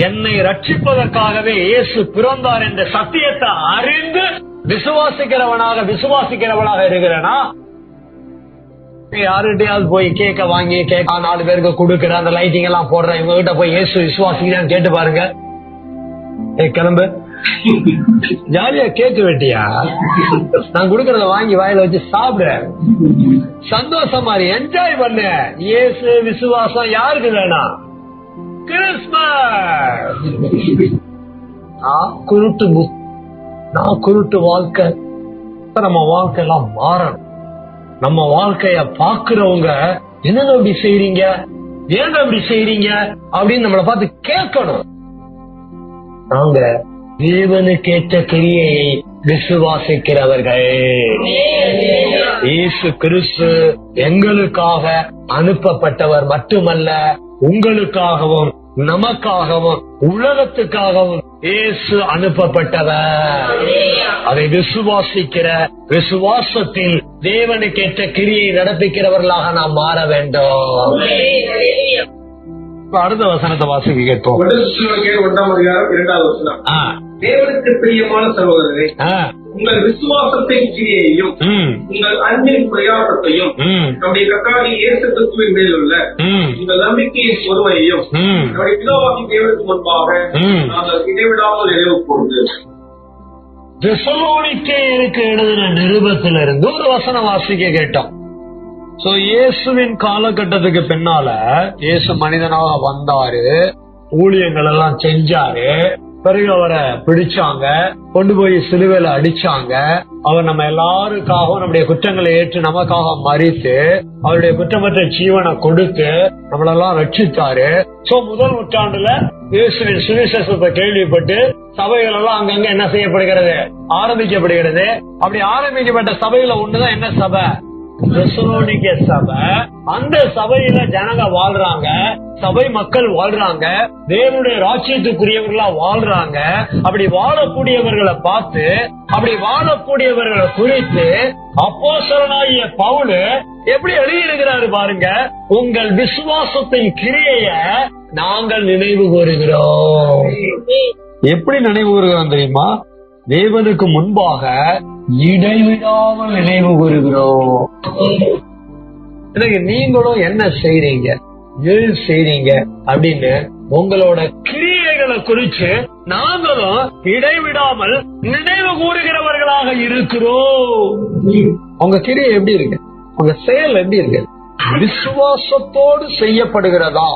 என்னை ரட்சிப்பதற்காகவே இயேசு பிறந்தார் என்ற சத்தியத்தை அறிந்து விசுவாசிக்கிறவனாக இருக்கிறேனா? யாருகிட்டயாவது போய் கேக்க வாங்கி கேட்க 4 பேருக்கு கொடுக்கிற அந்த லைட்டிங் எல்லாம் போடுற இவங்க கிட்ட போய் இயேசு விசுவாசிக்கிறான்னு கேட்டு பாருங்க. கிளம்பு, ஜாலியா கேக்கு வெட்டியா, நான் கொடுக்கறத வாங்கி வாயில வச்சு சாப்பிட, சந்தோஷமா என்ஜாய் பண்ண. இயேசு விசுவாசம் யாருக்கு வேணாம்? கிறிஸ்மஸ். நான் குருட்டு வாழ்க்கை. நம்ம வாழ்க்கை எல்லாம் மாறணும். நம்ம வாழ்க்கைய பாக்குறவங்க என்னங்க அப்படி செய்றீங்க, ஏங்க அப்படி செய்றீங்க அப்படின்னு நம்மளை பார்த்து கேட்கணும். நாங்க தேவனுக்கேற்ற கிரியை விசுவாசிக்கிறவர்கள். இயேசு கிறிஸ்து எங்களுக்காக அனுப்பப்பட்டவர் மட்டுமல்ல, உங்களுக்காகவும் நமக்காகவும் உலகத்துக்காகவும் இயேசு அனுப்பப்பட்டவர். அதை விசுவாசிக்கிற விசுவாசத்தில் தேவனுக்கேற்ற கிரியை நடப்பிக்கிறவர்களாக நாம் மாற வேண்டும். அடுத்த வசனத்தை வாசிக்க கேட்போம். தேவனுக்கு பிரியமான சகோதரரே, உங்கள் விசுவாசத்தின் கிரியையையும் உங்கள் அன்பின் பிரயாசத்தையும் நம்முடைய கர்த்தராகிய இயேசு கிறிஸ்துவின் மேல் உள்ள உங்கள் நம்பிக்கையின் பொறுமையையும் நம்முடைய பிதாவாகிய தேவனுக்கு முன்பாக நாங்கள் இடைவிடாமல் நினைவு கூர்ந்து. தெசலோனிக்கேயருக்கு எழுதின நிருபத்திலிருந்து ஒரு வசனம் வாசிக்க கேட்டோம். சோ இயேசுவின் காலகட்டத்துக்கு பின்னால இயேசு மனிதனாக வந்தாரு, ஊழியங்கள் எல்லாம் செஞ்சாரு. பிறகு அவரை பிடிச்சாங்க, கொண்டு போய் சிலுவையில அடிச்சாங்க. அவர் நம்ம எல்லாருக்காகவும் நம்முடைய குற்றங்களை ஏற்று நமக்காக மறித்து அவருடைய குற்றமற்ற ஜீவனை கொடுத்து நம்மளெல்லாம் ரட்சித்தாரு. சோ முதல் நூற்றாண்டுல இயேசுவின் சுவிசேஷத்தை கேள்விப்பட்டு சபைகள் எல்லாம் அங்கங்க என்ன செய்யப்படுகிறது, ஆரம்பிக்கப்படுகிறது. அப்படி ஆரம்பிக்கப்பட்ட சபையில ஒண்ணுதான் என்ன சபை, தெசலோனிக்கே சபை. அந்த சபையில ஜனங்க வாழ்றாங்க, சபை மக்கள் வாழ்றாங்க, தேவனுடைய ராஜ்யத்துக்குரியவர்களா வாழ்றாங்க. அப்படி வாழக்கூடியவர்களை பார்த்து, அப்படி வாழக்கூடியவர்களை குறித்து அப்போஸ்தலனாகிய பவுல் எப்படி எழுதியிருக்கிறாரு பாருங்க. உங்கள் விசுவாசத்தின் கிரியைய நாங்கள் நினைவு கூறுகிறோம். எப்படி நினைவு கூறுகிறோம் தெரியுமா? தேவனுக்கு முன்பாக இடைவிடாமல் நினைவு கூறுகிறோம். நீங்களும் என்ன செய்றீங்க, ஏன் செய்றீங்க அப்படின்னு உங்களோட கிரியைகளை குறித்து நாங்களும் இடைவிடாமல் நினைவு கூறுகிறவர்களாக இருக்கிறோம். உங்க கிரியை எப்படி இருக்கு, உங்க செயல் எப்படி இருக்கு, விசுவாசத்தோடு செய்யப்படுகிறதா?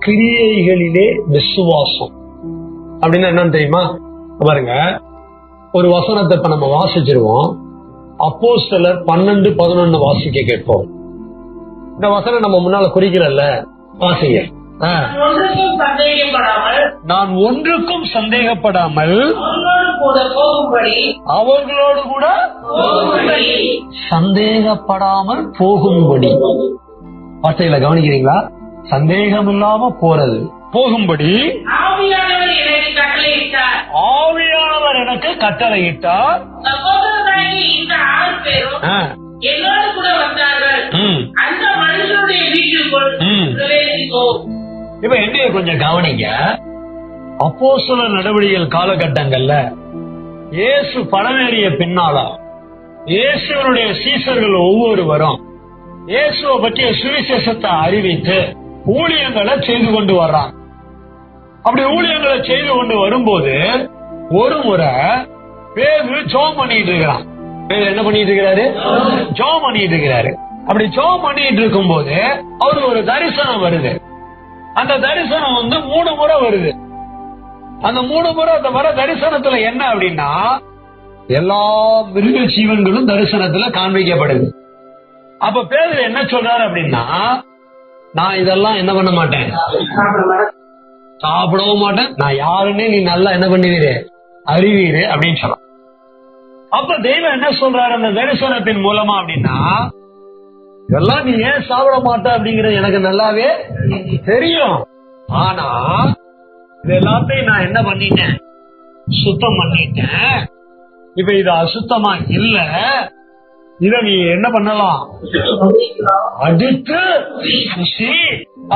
கிரியைகளிலே விசுவாசம் அப்படின்னு என்னன்னு தெரியுமா? பாருங்க, ஒரு வசனத்தை இப்ப நம்ம வாசிச்சிருவோம். அப்போஸ்தலர் 12:11 வாசிக்க கேட்போம். இந்த வசனம் நம்ம முன்னால குறிக்கல, வாசிங்க. நான் ஒன்றுக்கும் சந்தேகப்படாமல் அவர்களோடு கூட சந்தேகப்படாமல் போகும்படி. வார்த்தைகளை கவனிக்கிறீங்களா? சந்தேகம் இல்லாம போறது, போகும்படி ஆவியானவர் எனக்கு கட்டளையிட்டார். இப்ப என்னைய கொஞ்சம் கவனிங்க. அப்போஸ்தலர் நடவடிக்கைகள் காலகட்டங்கள்ல இயேசு பரமேறிய பின்னால இயேசுவனுடைய சீசர்கள் ஒவ்வொருவரும் இயேசுவை பற்றிய சுவிசேஷத்தை அறிவித்து ஊழியங்களை செய்து கொண்டு வர்றாங்க. அப்படி ஊழியங்களை செய்து கொண்டு வரும்போது ஒரு முறை பேரு ஜோம் பண்ணிட்டு இருக்கிறான். பேரு என்ன பண்ணிட்டு இருக்கிறாரு? ஜோம் பண்ணிட்டு இருக்கிறாரு. அப்படி ஜோம் பண்ணிட்டு இருக்கும் போது அவருக்கு ஒரு தரிசனம் வருது. அந்த தரிசனம் 3 முறை வருது. அந்த 3 முறை அந்த வர தரிசனத்துல என்ன அப்படின்னா, எல்லா மிருக ஜீவன்களும் தரிசனத்துல காண்பிக்கப்படுது. அப்ப பேரு என்ன சொல்றாரு அப்படின்னா, நான் இதெல்லாம் என்ன பண்ண மாட்டேன், சாப்பிடவும் மாட்டேன், நான் யாருன்னு நீ நல்லா என்ன பண்ணுவீரு, அறிவீரு அப்படின்னு சொல்றான். அப்ப தெய்வம் என்ன சொல்றாரு அந்த தரிசனத்தின் மூலமா அப்படின்னா, இதெல்லாம் நீ ஏன் சாப்பிட மாட்ட அப்படிங்கறது எனக்கு நல்லாவே தெரியும். ஆனா இது எல்லாத்தையும் நான் என்ன பண்ணிட்டேன், சுத்தம் பண்ணிட்டேன். இப்ப இது அசுத்தமா இல்ல, இத நீ என்ன பண்ணலாம், அடித்து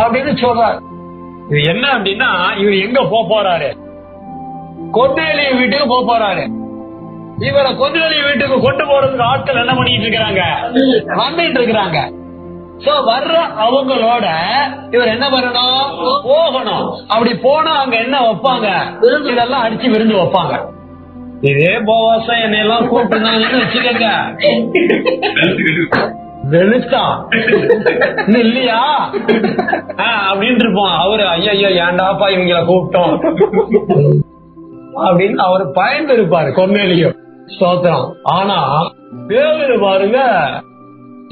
அப்படின்னு சொல்றாரு. இது என்ன அப்படின்னா, இவர் எங்க போறாரு, கொர்நேலிய வீட்டுக்கு போறாரு. இவரை கொர்நேலிய வீட்டுக்கு கொண்டு போறதுக்கு ஆட்கள் என்ன பண்ணிட்டு இருக்கிறாங்க, வந்துட்டு இருக்கிறாங்க. சோ வர்ற அவங்களோட இவர் என்ன பண்ணணும், போகணும். அப்படி போனா அங்க என்ன வைப்பாங்க, இதெல்லாம் அடிச்சு விருந்து வைப்பாங்க. இதே போவாசம் என்னையெல்லாம் கூப்பிட்டுருந்தாங்கன்னு வச்சுக்கோங்க, வெளுத்தா இல்லையா அப்படின்னு இருப்போம். அவரு ஐயா ஏண்டாப்பா இவங்கள கூப்பிட்டோம் அப்படின்னு அவரு பயந்து இருப்பாரு, கொர்நேலியும். ஸ்தோத்திரம். ஆனா பேரு பாருங்க,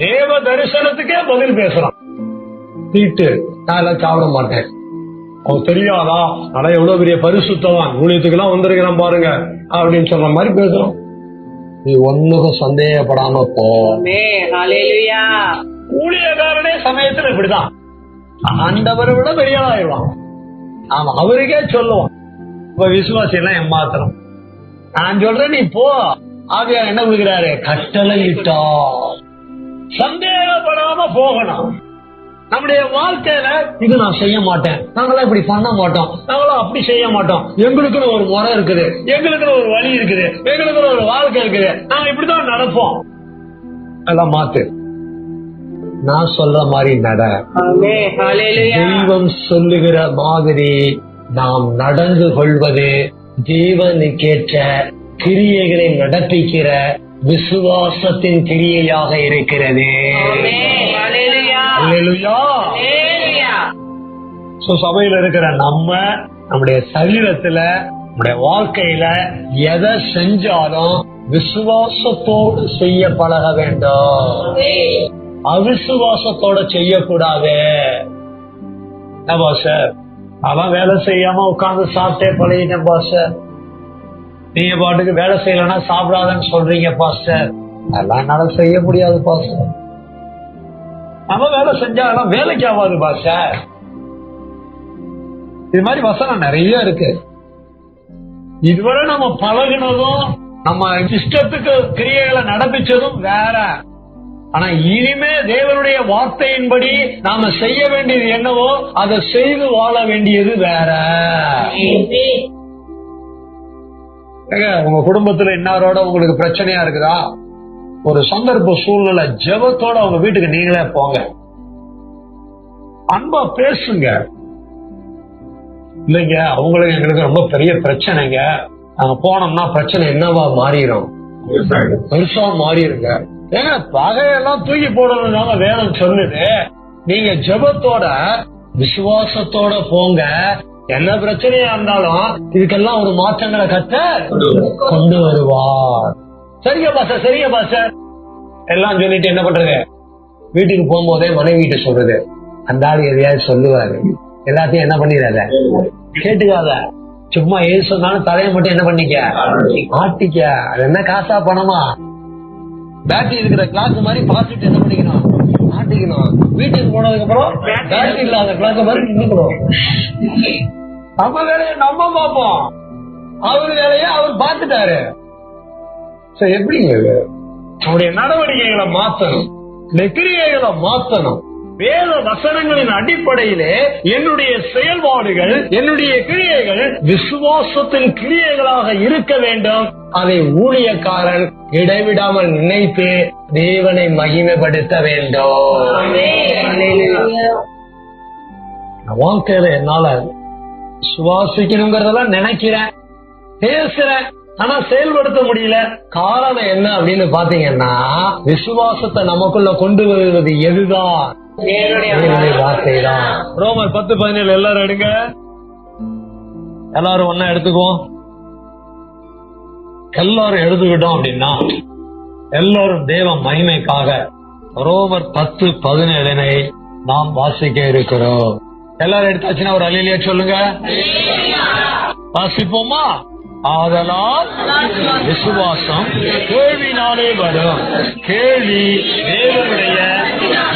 தேவ தரிசனத்துக்கே பதில் பேசுறான். தீட்டு, நான் எல்லாம் சாப்பிட மாட்டேன். அவன் தெரியாதா, ஆனா எவ்வளவு பெரிய பரிசுத்தவான், ஊழியத்துக்கு எல்லாம் வந்திருக்கிறான் பாருங்க அப்படின்னு சொல்ற மாதிரி பேசுறான். நீ ஒண்ணுக்கும் சந்தேகப்படாம போ. ஊழியக்காரனே சமயத்துல இப்படிதான், ஆண்டவரை விட பெரிய ஆயிடுவான். ஆமா, அவருக்கே சொல்லுவான், இப்ப விசுவாசி எல்லாம் ஏமாத்தணும். நான் சொல்றேன் நீ போ. ஆவியார் என்ன கொடுக்கிறாரு, கட்டளை இட்டா. சந்தேகப்படாம போகணும். நம்முடைய வாழ்க்கையில இது நான் செய்ய மாட்டேன், நாங்களாம் இப்படி பண்ண மாட்டோம், நாங்களாம் அப்படி செய்ய மாட்டோம், எங்களுக்குன்னு ஒரு முறை இருக்குது, எங்களுக்குன்னு ஒரு வழி இருக்குது, எங்களுக்குன்னு ஒரு வாழ்க்கை இருக்குது, நாங்க இப்படிதான் நடப்போம். எல்லாம் மாத்து, நான் சொல்ற மாதிரி நட. தெய்வம் சொல்லுகிற மாதிரி நாம் நடந்து கொள்வது தேவனுக்கேற்ற கிரியைகளை நடப்பிக்கிற விசுவாசத்தின் கிரியையாக இருக்கிறது. சபையில இருக்கிற நம்முடைய சரீரத்துல, நம்முடைய வாழ்க்கையில எதை செஞ்சாலும் விசுவாசத்தோடு செய்ய பழக வேண்டும், அவிசுவாசத்தோட செய்யக்கூடாது. பாஸ்டர், அதான் வேலை செய்யாம உட்கார்ந்து சாப்பிட்டே பழகிட்டேன் பாஸ்டர், நீங்க பாட்டுக்கு வேலை செய்யலன்னா சாப்பிடாதன்னு சொல்றீங்க பாஸ்டர், அதெல்லாம் என்னால செய்ய முடியாது பாஸ்டர். நம்ம வேலை செஞ்சா அதெல்லாம் வேலைக்கு ஆகாது பாஸ்டர். இது மாதிரி வசனம் நிறைய இருக்கு. இதுவரை நம்ம பழகினதும் நம்ம இஷ்டத்துக்கு கிரியைகளை நடப்பிச்சதும் வேற. ஆனா இனிமே தேவனுடைய வார்த்தையின்படி நாம செய்ய வேண்டியது என்னவோ அதை செய்து வாழ வேண்டியது வேற. உங்க குடும்பத்துல இன்னாரோட உங்களுக்கு பிரச்சனையா இருக்குதா, ஒரு சந்தர்ப்ப சூழ்நிலை ஜெபத்தோட உங்க வீட்டுக்கு நீங்களே போங்க, அன்பா பேசுங்க. இல்லைங்க அவங்களுக்கு எங்களுக்கு ரொம்ப பெரிய பிரச்சனைங்க, நாங்க போனோம்னா பிரச்சனை என்னவா மாறிடும், பெருசா மாறிடுங்க. ஏங்க பகையெல்லாம் தூக்கி போடணும் வேணும் சொல்லுது. நீங்க ஜெபத்தோட விசுவாசத்தோட போங்க, என்ன பிரச்சனையா இருந்தாலும் இதுக்கெல்லாம் ஒரு மாற்றங்களை கத்த கொண்டு வருவார். சரிங்க பாஸ்டர், சரிங்க பாஸ்டர் எல்லாம் சொல்லிட்டு என்ன பண்றது, வீட்டுக்கு போகும்போதே மனைவிட்ட சொல்றது, அந்த ஆளு எதையாவது சொல்லுவாரு, எல்லாத்தையும் என்ன பண்ணிடாத கேட்டுக்காத, சும்மா ஏது சொன்னாலும் தலையை மட்டும் என்ன பண்ணிக்க ஆட்டிக்க. அது என்ன காசா பணமா, பேட்டரி இருக்கிற கிளாக் மாதிரி பார்த்துட்டு என்ன பண்ணிக்கணும் ஆட்டிக்கணும். வீட்டுக்கு போனதுக்கு அப்புறம் பேட்டரி இல்லாத கிளாக் மாதிரி நின்னுக்கணும். நம்ம வேலையை நம்ம பார்ப்போம், அவர் வேலையை அவர் பார்த்துட்டாரு. எப்படிங்க நம்முடைய நடவடிக்கைகளை மாத்தணும், கிரியைகளை மாத்தணும். வேத வசனங்களின் அடிப்படையிலே என்னுடைய செயல்பாடுகள், என்னுடைய கிரியைகள் விசுவாசத்தின் கிரியைகளாக இருக்க வேண்டும். அதை ஊழியக்காரன் இடைவிடாமல் நினைத்து தேவனை மகிமைப்படுத்த வேண்டும். வாழ்க்கையில என்னால சுவாசிக்கணுங்கிறதெல்லாம் நினைக்கிறேன், பேசுறேன், ஆனா செயல்படுத்த முடியல. காரணம் என்ன அப்படின்னு பாத்தீங்கன்னா, விசுவாசத்தை நமக்குள்ள கொண்டு வருவது எதுதான், வார்த்தை தான். ரோமர் 10:17 எல்லாரும் எடுங்க, எல்லாரும் ஒன்னா எடுத்துக்குவோம். எல்லாரும் எடுத்துக்கிட்டோம் அப்படின்னா எல்லாரும் தேவ மகிமைக்காக ரோமர் 10:17 நாம் வாசிக்க இருக்கிறோம். எல்லாரும் எடுத்தாச்சுன்னா ஒரு அல்லேலூயா சொல்லுங்க, வாசிப்போமா? ஆதலால் விசுவாசம் கேள்வினாலே வரும், கேள்வி தேவனுடைய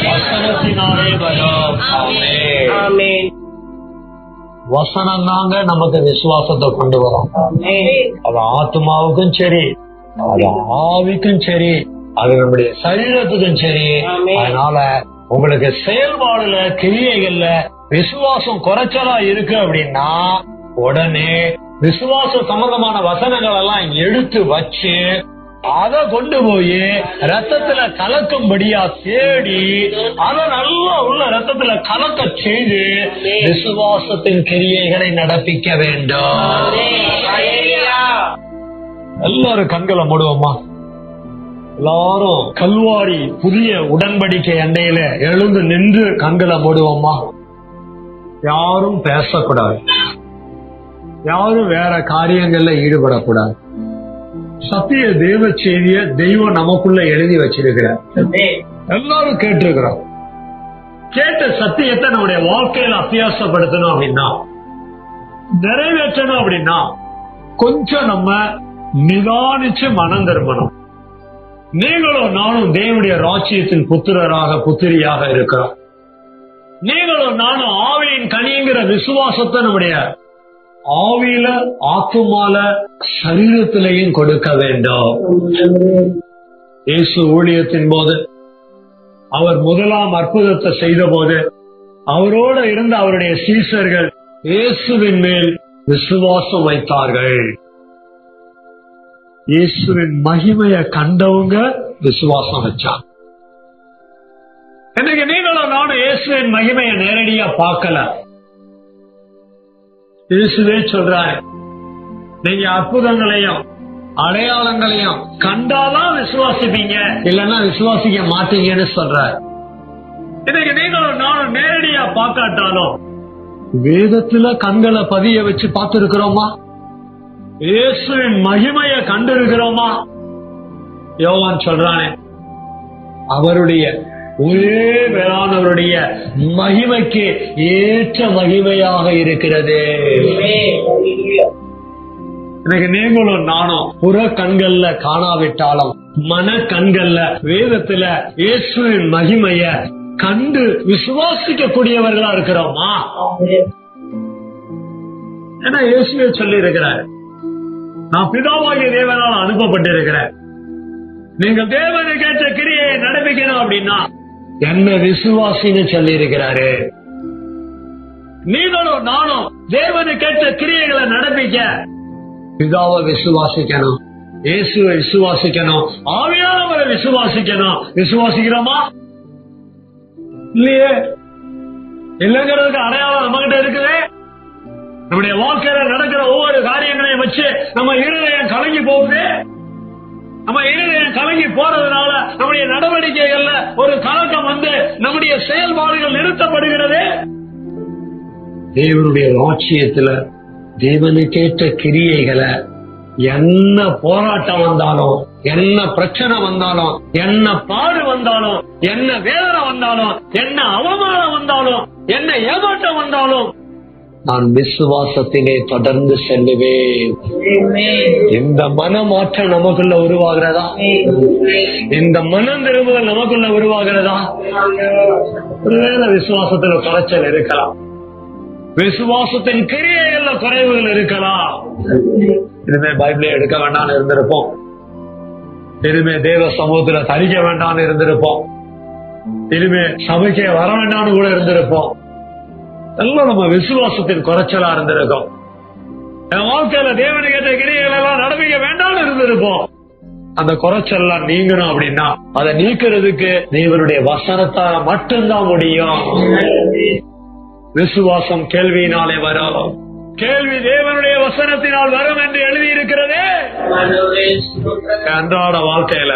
வசனத்தினாலே வரும். வசனம் தாங்க நமக்கு விசுவாசத்தை கொண்டு வரும். அது ஆத்மாவுக்கும் சரி, அது ஆவிக்கும் சரி, அது நம்முடைய சரீரத்துக்கும் சரி. அதனால உங்களுக்கு செயல்பாடுல கிரியைகள்ல விசுவாசம் குறைச்சலா இருக்கு அப்படின்னா உடனே விசுவாச சம்பந்தமான வசனங்கள் எல்லாம் எடுத்து வச்சு அதை கொண்டு போய் ரத்தத்துல கலக்கும்படியா தேடி அதை நல்லா உள்ள ரத்தத்துல கலக்க செய்து விசுவாசத்தின் கிரியைகளை நடப்பிக்க வேண்டும். எல்லாரும் கண்களை மூடுவோமா? எல்லாரும் கல்வாரி புதிய உடன்படிக்கை அண்டையில எழுந்து நின்று கண்களை மூடுவோமா? யாரும் பேசக்கூடாது, யாரும் வேற காரியங்கள்ல ஈடுபடக்கூடாது. சத்திய தேவ செய்திய தெய்வம் நமக்குள்ள எழுதி வச்சிருக்கிறார். எல்லாரும் கேட்டிருக்கிறோம். கேட்ட சத்தியத்தை நம்முடைய வாழ்க்கையில அபியாசப்படுத்தணும் அப்படின்னா, நிறைவேற்றணும் அப்படின்னா கொஞ்சம் நம்ம நிதானிச்சு மனம் திரும்பணும். நீங்களும் நானும் தேவனுடைய ராஜ்யத்தின் புத்திரராக புத்திரியாக இருக்கிறோம். நீங்களும் நானும் ஆவியின் கனிங்கிற விசுவாசத்தை நம்முடைய ஆவியில ஆத்துமால சரீரத்திலையும் கொடுக்க வேண்டும். இயேசு ஊழியத்தின் போது அவர் முதலாம் அற்புதத்தை செய்த போது அவரோட இருந்த அவருடைய சீஷர்கள் இயேசுவின் மேல் விசுவாசம் வைத்தார்கள். இயேசுவின் மகிமையை கண்டவங்க விசுவாசம் வச்சாங்க. இன்னைக்கு நீங்களும் நானும் இயேசுவின் மகிமையை நேரடியா பார்க்கல. இயேசுவே சொல்றாரு, நீங்க அற்புதங்களையும் அடையாளங்களையும் கண்டாதான் விசுவாசிப்பீங்க, இல்லன்னா விசுவாசிக்க மாட்டீங்கன்னு சொல்றாரு. இன்னைக்கு நீங்களும் நானும் நேரடியா பார்க்காட்டாலும் வேதத்துல கண்களை பதிய வச்சு பார்த்திருக்கிறோமா? இயேசுவின் மகிமையை கண்டிருக்கிறோமா? யோவான் சொல்றானே, அவருடைய ஒரே வேளாணவருடைய மகிமைக்கு ஏற்ற மகிமையாக இருக்கிறது. இன்னைக்கு நீங்களும் நானும் புற கண்கள்ல காணாவிட்டாலும் மன கண்கள்ல வேதத்துல இயேசுவின் மகிமைய கண்டு விசுவாசிக்க கூடியவர்களா இருக்கிறோமா? ஏன்னா இயேசுவே சொல்லி இருக்கிறார், நான் பிதாவாகிய தேவனால் அனுப்பப்பட்டிருக்கிறேன், நீங்கள் தேவனுக்கு ஏற்ற கிரியை நடப்பிக்கணும் அப்படின்னா என்ன விசுவாசின்னு சொல்லி இருக்கிறாரு. நீங்களும் நானும் தேவனுக்கு ஏற்ற கிரியைகளை நடப்பிக்க பிதாவை விசுவாசிக்கணும், இயேசுவை விசுவாசிக்கணும், ஆவியானவரை விசுவாசிக்கணும். விசுவாசிக்கிறோமா? இல்லையே. இல்லைங்கிறதுக்கு அடையாளம் நம்ம கிட்ட இருக்குது. நம்முடைய வாழ்க்கையில நடக்கிற ஒவ்வொரு காரியங்களையும் வச்சு நம்ம இருதயம் கலங்கி போகுது. நம்ம இருதயம் கலங்கி போறதுனால நம்முடைய நடவடிக்கைகள்ல ஒரு கலக்கம் வந்து நம்முடைய செயல்பாடுகள் நிறுத்தப்படுகிறது. தேவனுடைய ராஜ்யத்துல தேவனுக்கேற்ற கிரியைகளை என்ன போராட்டம் வந்தாலும், என்ன பிரச்சனை வந்தாலும், என்ன பாடு வந்தாலும், என்ன வேதனை வந்தாலும், என்ன அவமானம் வந்தாலும், என்ன ஏமாற்றம் வந்தாலும் நான் விசுவாசத்திலே தொடர்ந்து செல்லுவேன். இந்த மனமாற்றம் நமக்குள்ள உருவாகிறதா? இந்த மனம் திரும்புதல் நமக்குள்ள உருவாகிறதா? ஒருவேளை விசுவாசத்துல குறைச்சல் இருக்கலாம், விசுவாசத்தின் கிரியைகள்ல குறைவுகள் இருக்கலாம். இனிமே பைபிளை எடுக்க வேண்டாம்னு இருந்திருப்போம், இனிமே தேவ சமூகத்துல தரிக்க வேண்டாம்னு இருந்திருப்போம், இனிமே சபைக்கே வர வேண்டாம்னு கூட இருந்திருப்போம். எல்லாம் நம்ம விசுவாசத்தின் குறைச்சலா இருந்திருக்கோம். என் வாழ்க்கையில தேவனுக்கு ஏற்ற கிரியைகள் எல்லாம் நடப்பிக்க வேண்டாம்னு இருந்திருப்போம். அந்த குறைச்சல்லாம் நீங்கணும் அப்படின்னா அதை நீக்கிறதுக்கு தேவனுடைய வசனத்தால மட்டும்தான் முடியும். விசுவாசம் கேள்வியினாலே வரும், கேள்வி தேவனுடைய வசனத்தினால் வரும் என்று எழுதி இருக்கிறதே. அன்றாட வாழ்க்கையில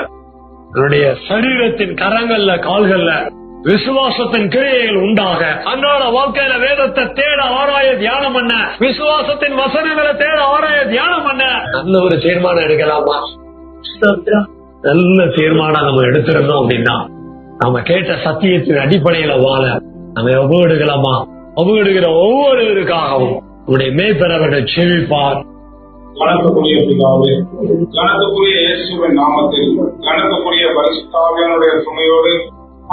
என்னுடைய சரீரத்தின் கரங்கள்ல கால்கள்ல விசுவாசத்தின் கிரியைகள் உண்டாக அன்றாட வாழ்க்கையில வேதத்தை தேட ஆராய தியானம் பண்ண, விசுவாசத்தின் வசனங்களை தேட ஆராய தியானம் பண்ண நல்ல ஒரு தீர்மானம் எடுக்கலாமா? நல்ல தீர்மானம் நம்ம எடுத்திருந்தோம் அப்படின்னா நம்ம கேட்ட சத்தியத்தின் அடிப்படையில வாழ நம்ம ஒவ்வொருக்கலாமா? ஒவ்வொருக்கிற ஒவ்வொருவருக்காகவும் உடைய மேய்ப்பரவர்கள் செவிப்பார். கணக்குரிய பிதாவே, கணக்குரிய இயேசுவின் நாமத்தில் கணக்குரிய பரிசுத்த ஆவியானுடைய துணையோடு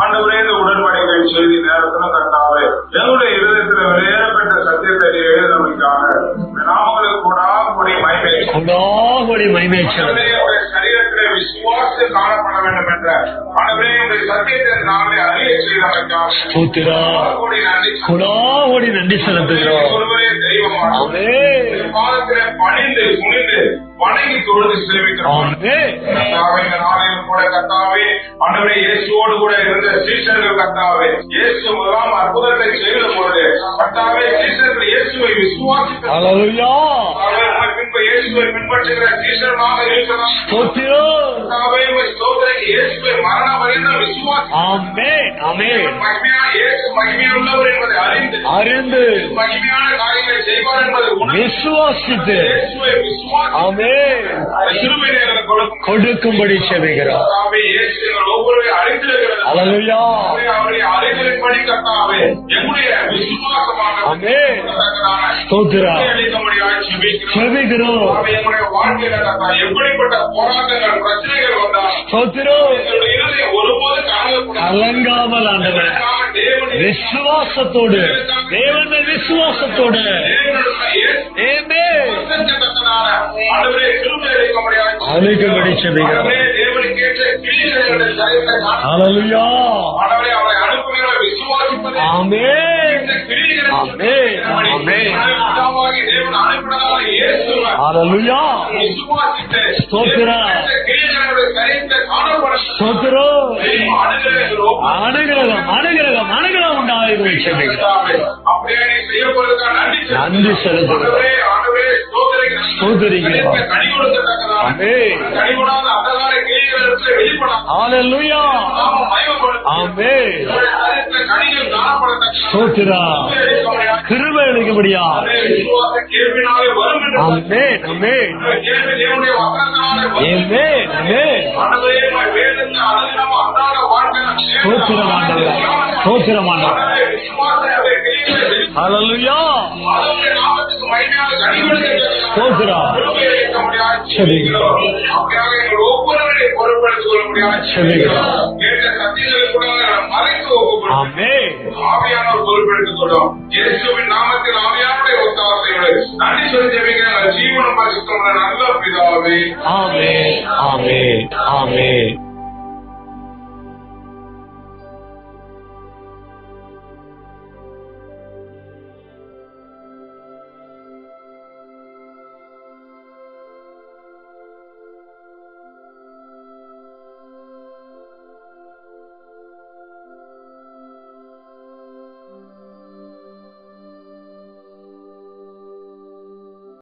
ஆண்டவரே இந்த உடன்படிக்கை செய்தி நேரத்துல கர்த்தாவே எங்களுடைய இருதயத்துல வெளியேறப்பட்ட சத்தியத்தை எழுதமைக்காக நாமங்களுக்கு கூடாகூடி மகிமை சரீரத்திலே விசுவாசம் காணப்பட வேண்டும் என்ற ஆண்டவரே உடைய சத்தியத்தை நாங்களே அறிய செய்தமைக்காக நன்றி செலுத்துகிறோம். ஒருவரே தெய்வமாக பாதத்திலே பணிந்து குனிந்து வணங்கி தொழுது சேவிக்கிறோம். நாளையும் கூட கர்த்தாவே ஆண்டவரே இயேசுவோடு கூட இருந்த சீஷர்கள் கர்த்தாவே இயேசு முதலாம் அற்புதத்தை செய்த பொழுது கர்த்தாவே சீஷர்கள் இயேசுவை விசுவாசித்தார்கள். பின்பு இயேசுவை பின்பற்றுகிற சீஷர்களாக இருக்கிறார். இயேசுவை மரண பரியந்தம் விசுவாசித்தார்கள். இயேசு மகிமையுள்ளவர் என்பதை அறிந்து மகிமையான காரியங்களை செய்வார் என்பதை விசுவாசித்து இயேசுவை விசுவாசி கொடுக்கும்படி செவிகிறார். ஒவ்வொரு அறிந்திருக்கிறது அவருடைய அறிதலின்படி கர்த்தாவே எங்களுடைய விசுவாசமாக செவிகிறோம். எங்களுடைய வாழ்க்கையில கர்த்தா எப்படிப்பட்ட போராட்டங்கள் பிரச்சனைகள் வந்தாலும் ஒருபோது கலங்காமல் ஆண்டவர் விசுவாசத்தோடு தேவனை விசுவாசத்தோடு அழைக்கும்படி செவிகிறார். அவரை அனுப்புகிற விசுவாசிப்பது ஆமென். ஆமென். ஆமென். பிதாவாகிய தேவன் அனுப்பினதான இயேசுவை ஹalleluya. விசுவாசித்து ஸ்தோத்திரம். கிரியைகளுடைய கருத்தை காணப்படும் ஸ்தோத்திரம். அனுகிரகம் அனுகிரகம் அனுகிரகம் அனுகிரகம் உண்டாயிரு செபிக்கிறோம். அப்படியே நீ செய்யப்படுவதற்காக நன்றி செலுத்துகிறோம். ஸ்தோத்திரிக்கிறோம். கனி கொடுக்கத்தக்கதாக ஆமென். கனி கொடாத அந்தகார கிரியைகளுக்கு வெளிப்படாத ஹalleluya. நாமம் மகிமைப்படுத்தும் ஆமென். கனிகள் காணப்படத்தக்க ஸ்தோத்திரம். கிருபை அளிக்கும்படியா. விசுவாச கேள்வினாலே வரும் என்று ஆமென். ஆமென். கேள்வி தேவனுடைய வசனத்தினாலே வரும். ஆமென். ஆமென். ஆண்டவரே, உம்மை வேண்டுங்க. அதிகமா அன்றாட வாழ்க்கையில ஸ்தோத்திரம் ஆண்டவரே. ஸ்தோத்திரம் ஆண்டவரே. விசுவாசத்தை கிரியைகளை வெளிப்படுத்தும். ஹalleluya. ஆண்டவருடைய நாமத்துக்கு மகிமையான கனி கொடுக்க ஸ்தோத்திரம். செபிக்கிறோம். அப்படியாக எங்கள் ஒவ்வொருவரையும் பொறுப்படுத்திக் கொள்ள முடியாது செபிக்கிறோம். கேட்ட சத்தியங்களை கூட மறைத்து ஒப்புக்கொள்ளும். ஆமென். ஆவியானவர் பொறுப்பெடுத்துக் கொள்ளும். இயேசுவின் நாமத்தில் ஆவியானுடைய ஒத்தாசையோடு நன்றி சொல்லி ஜெபிக்கிற ஜீவனம் பரிசுத்தமுள்ள நல்ல பிதாவே. ஆமென். ஆமென். ஆமென்.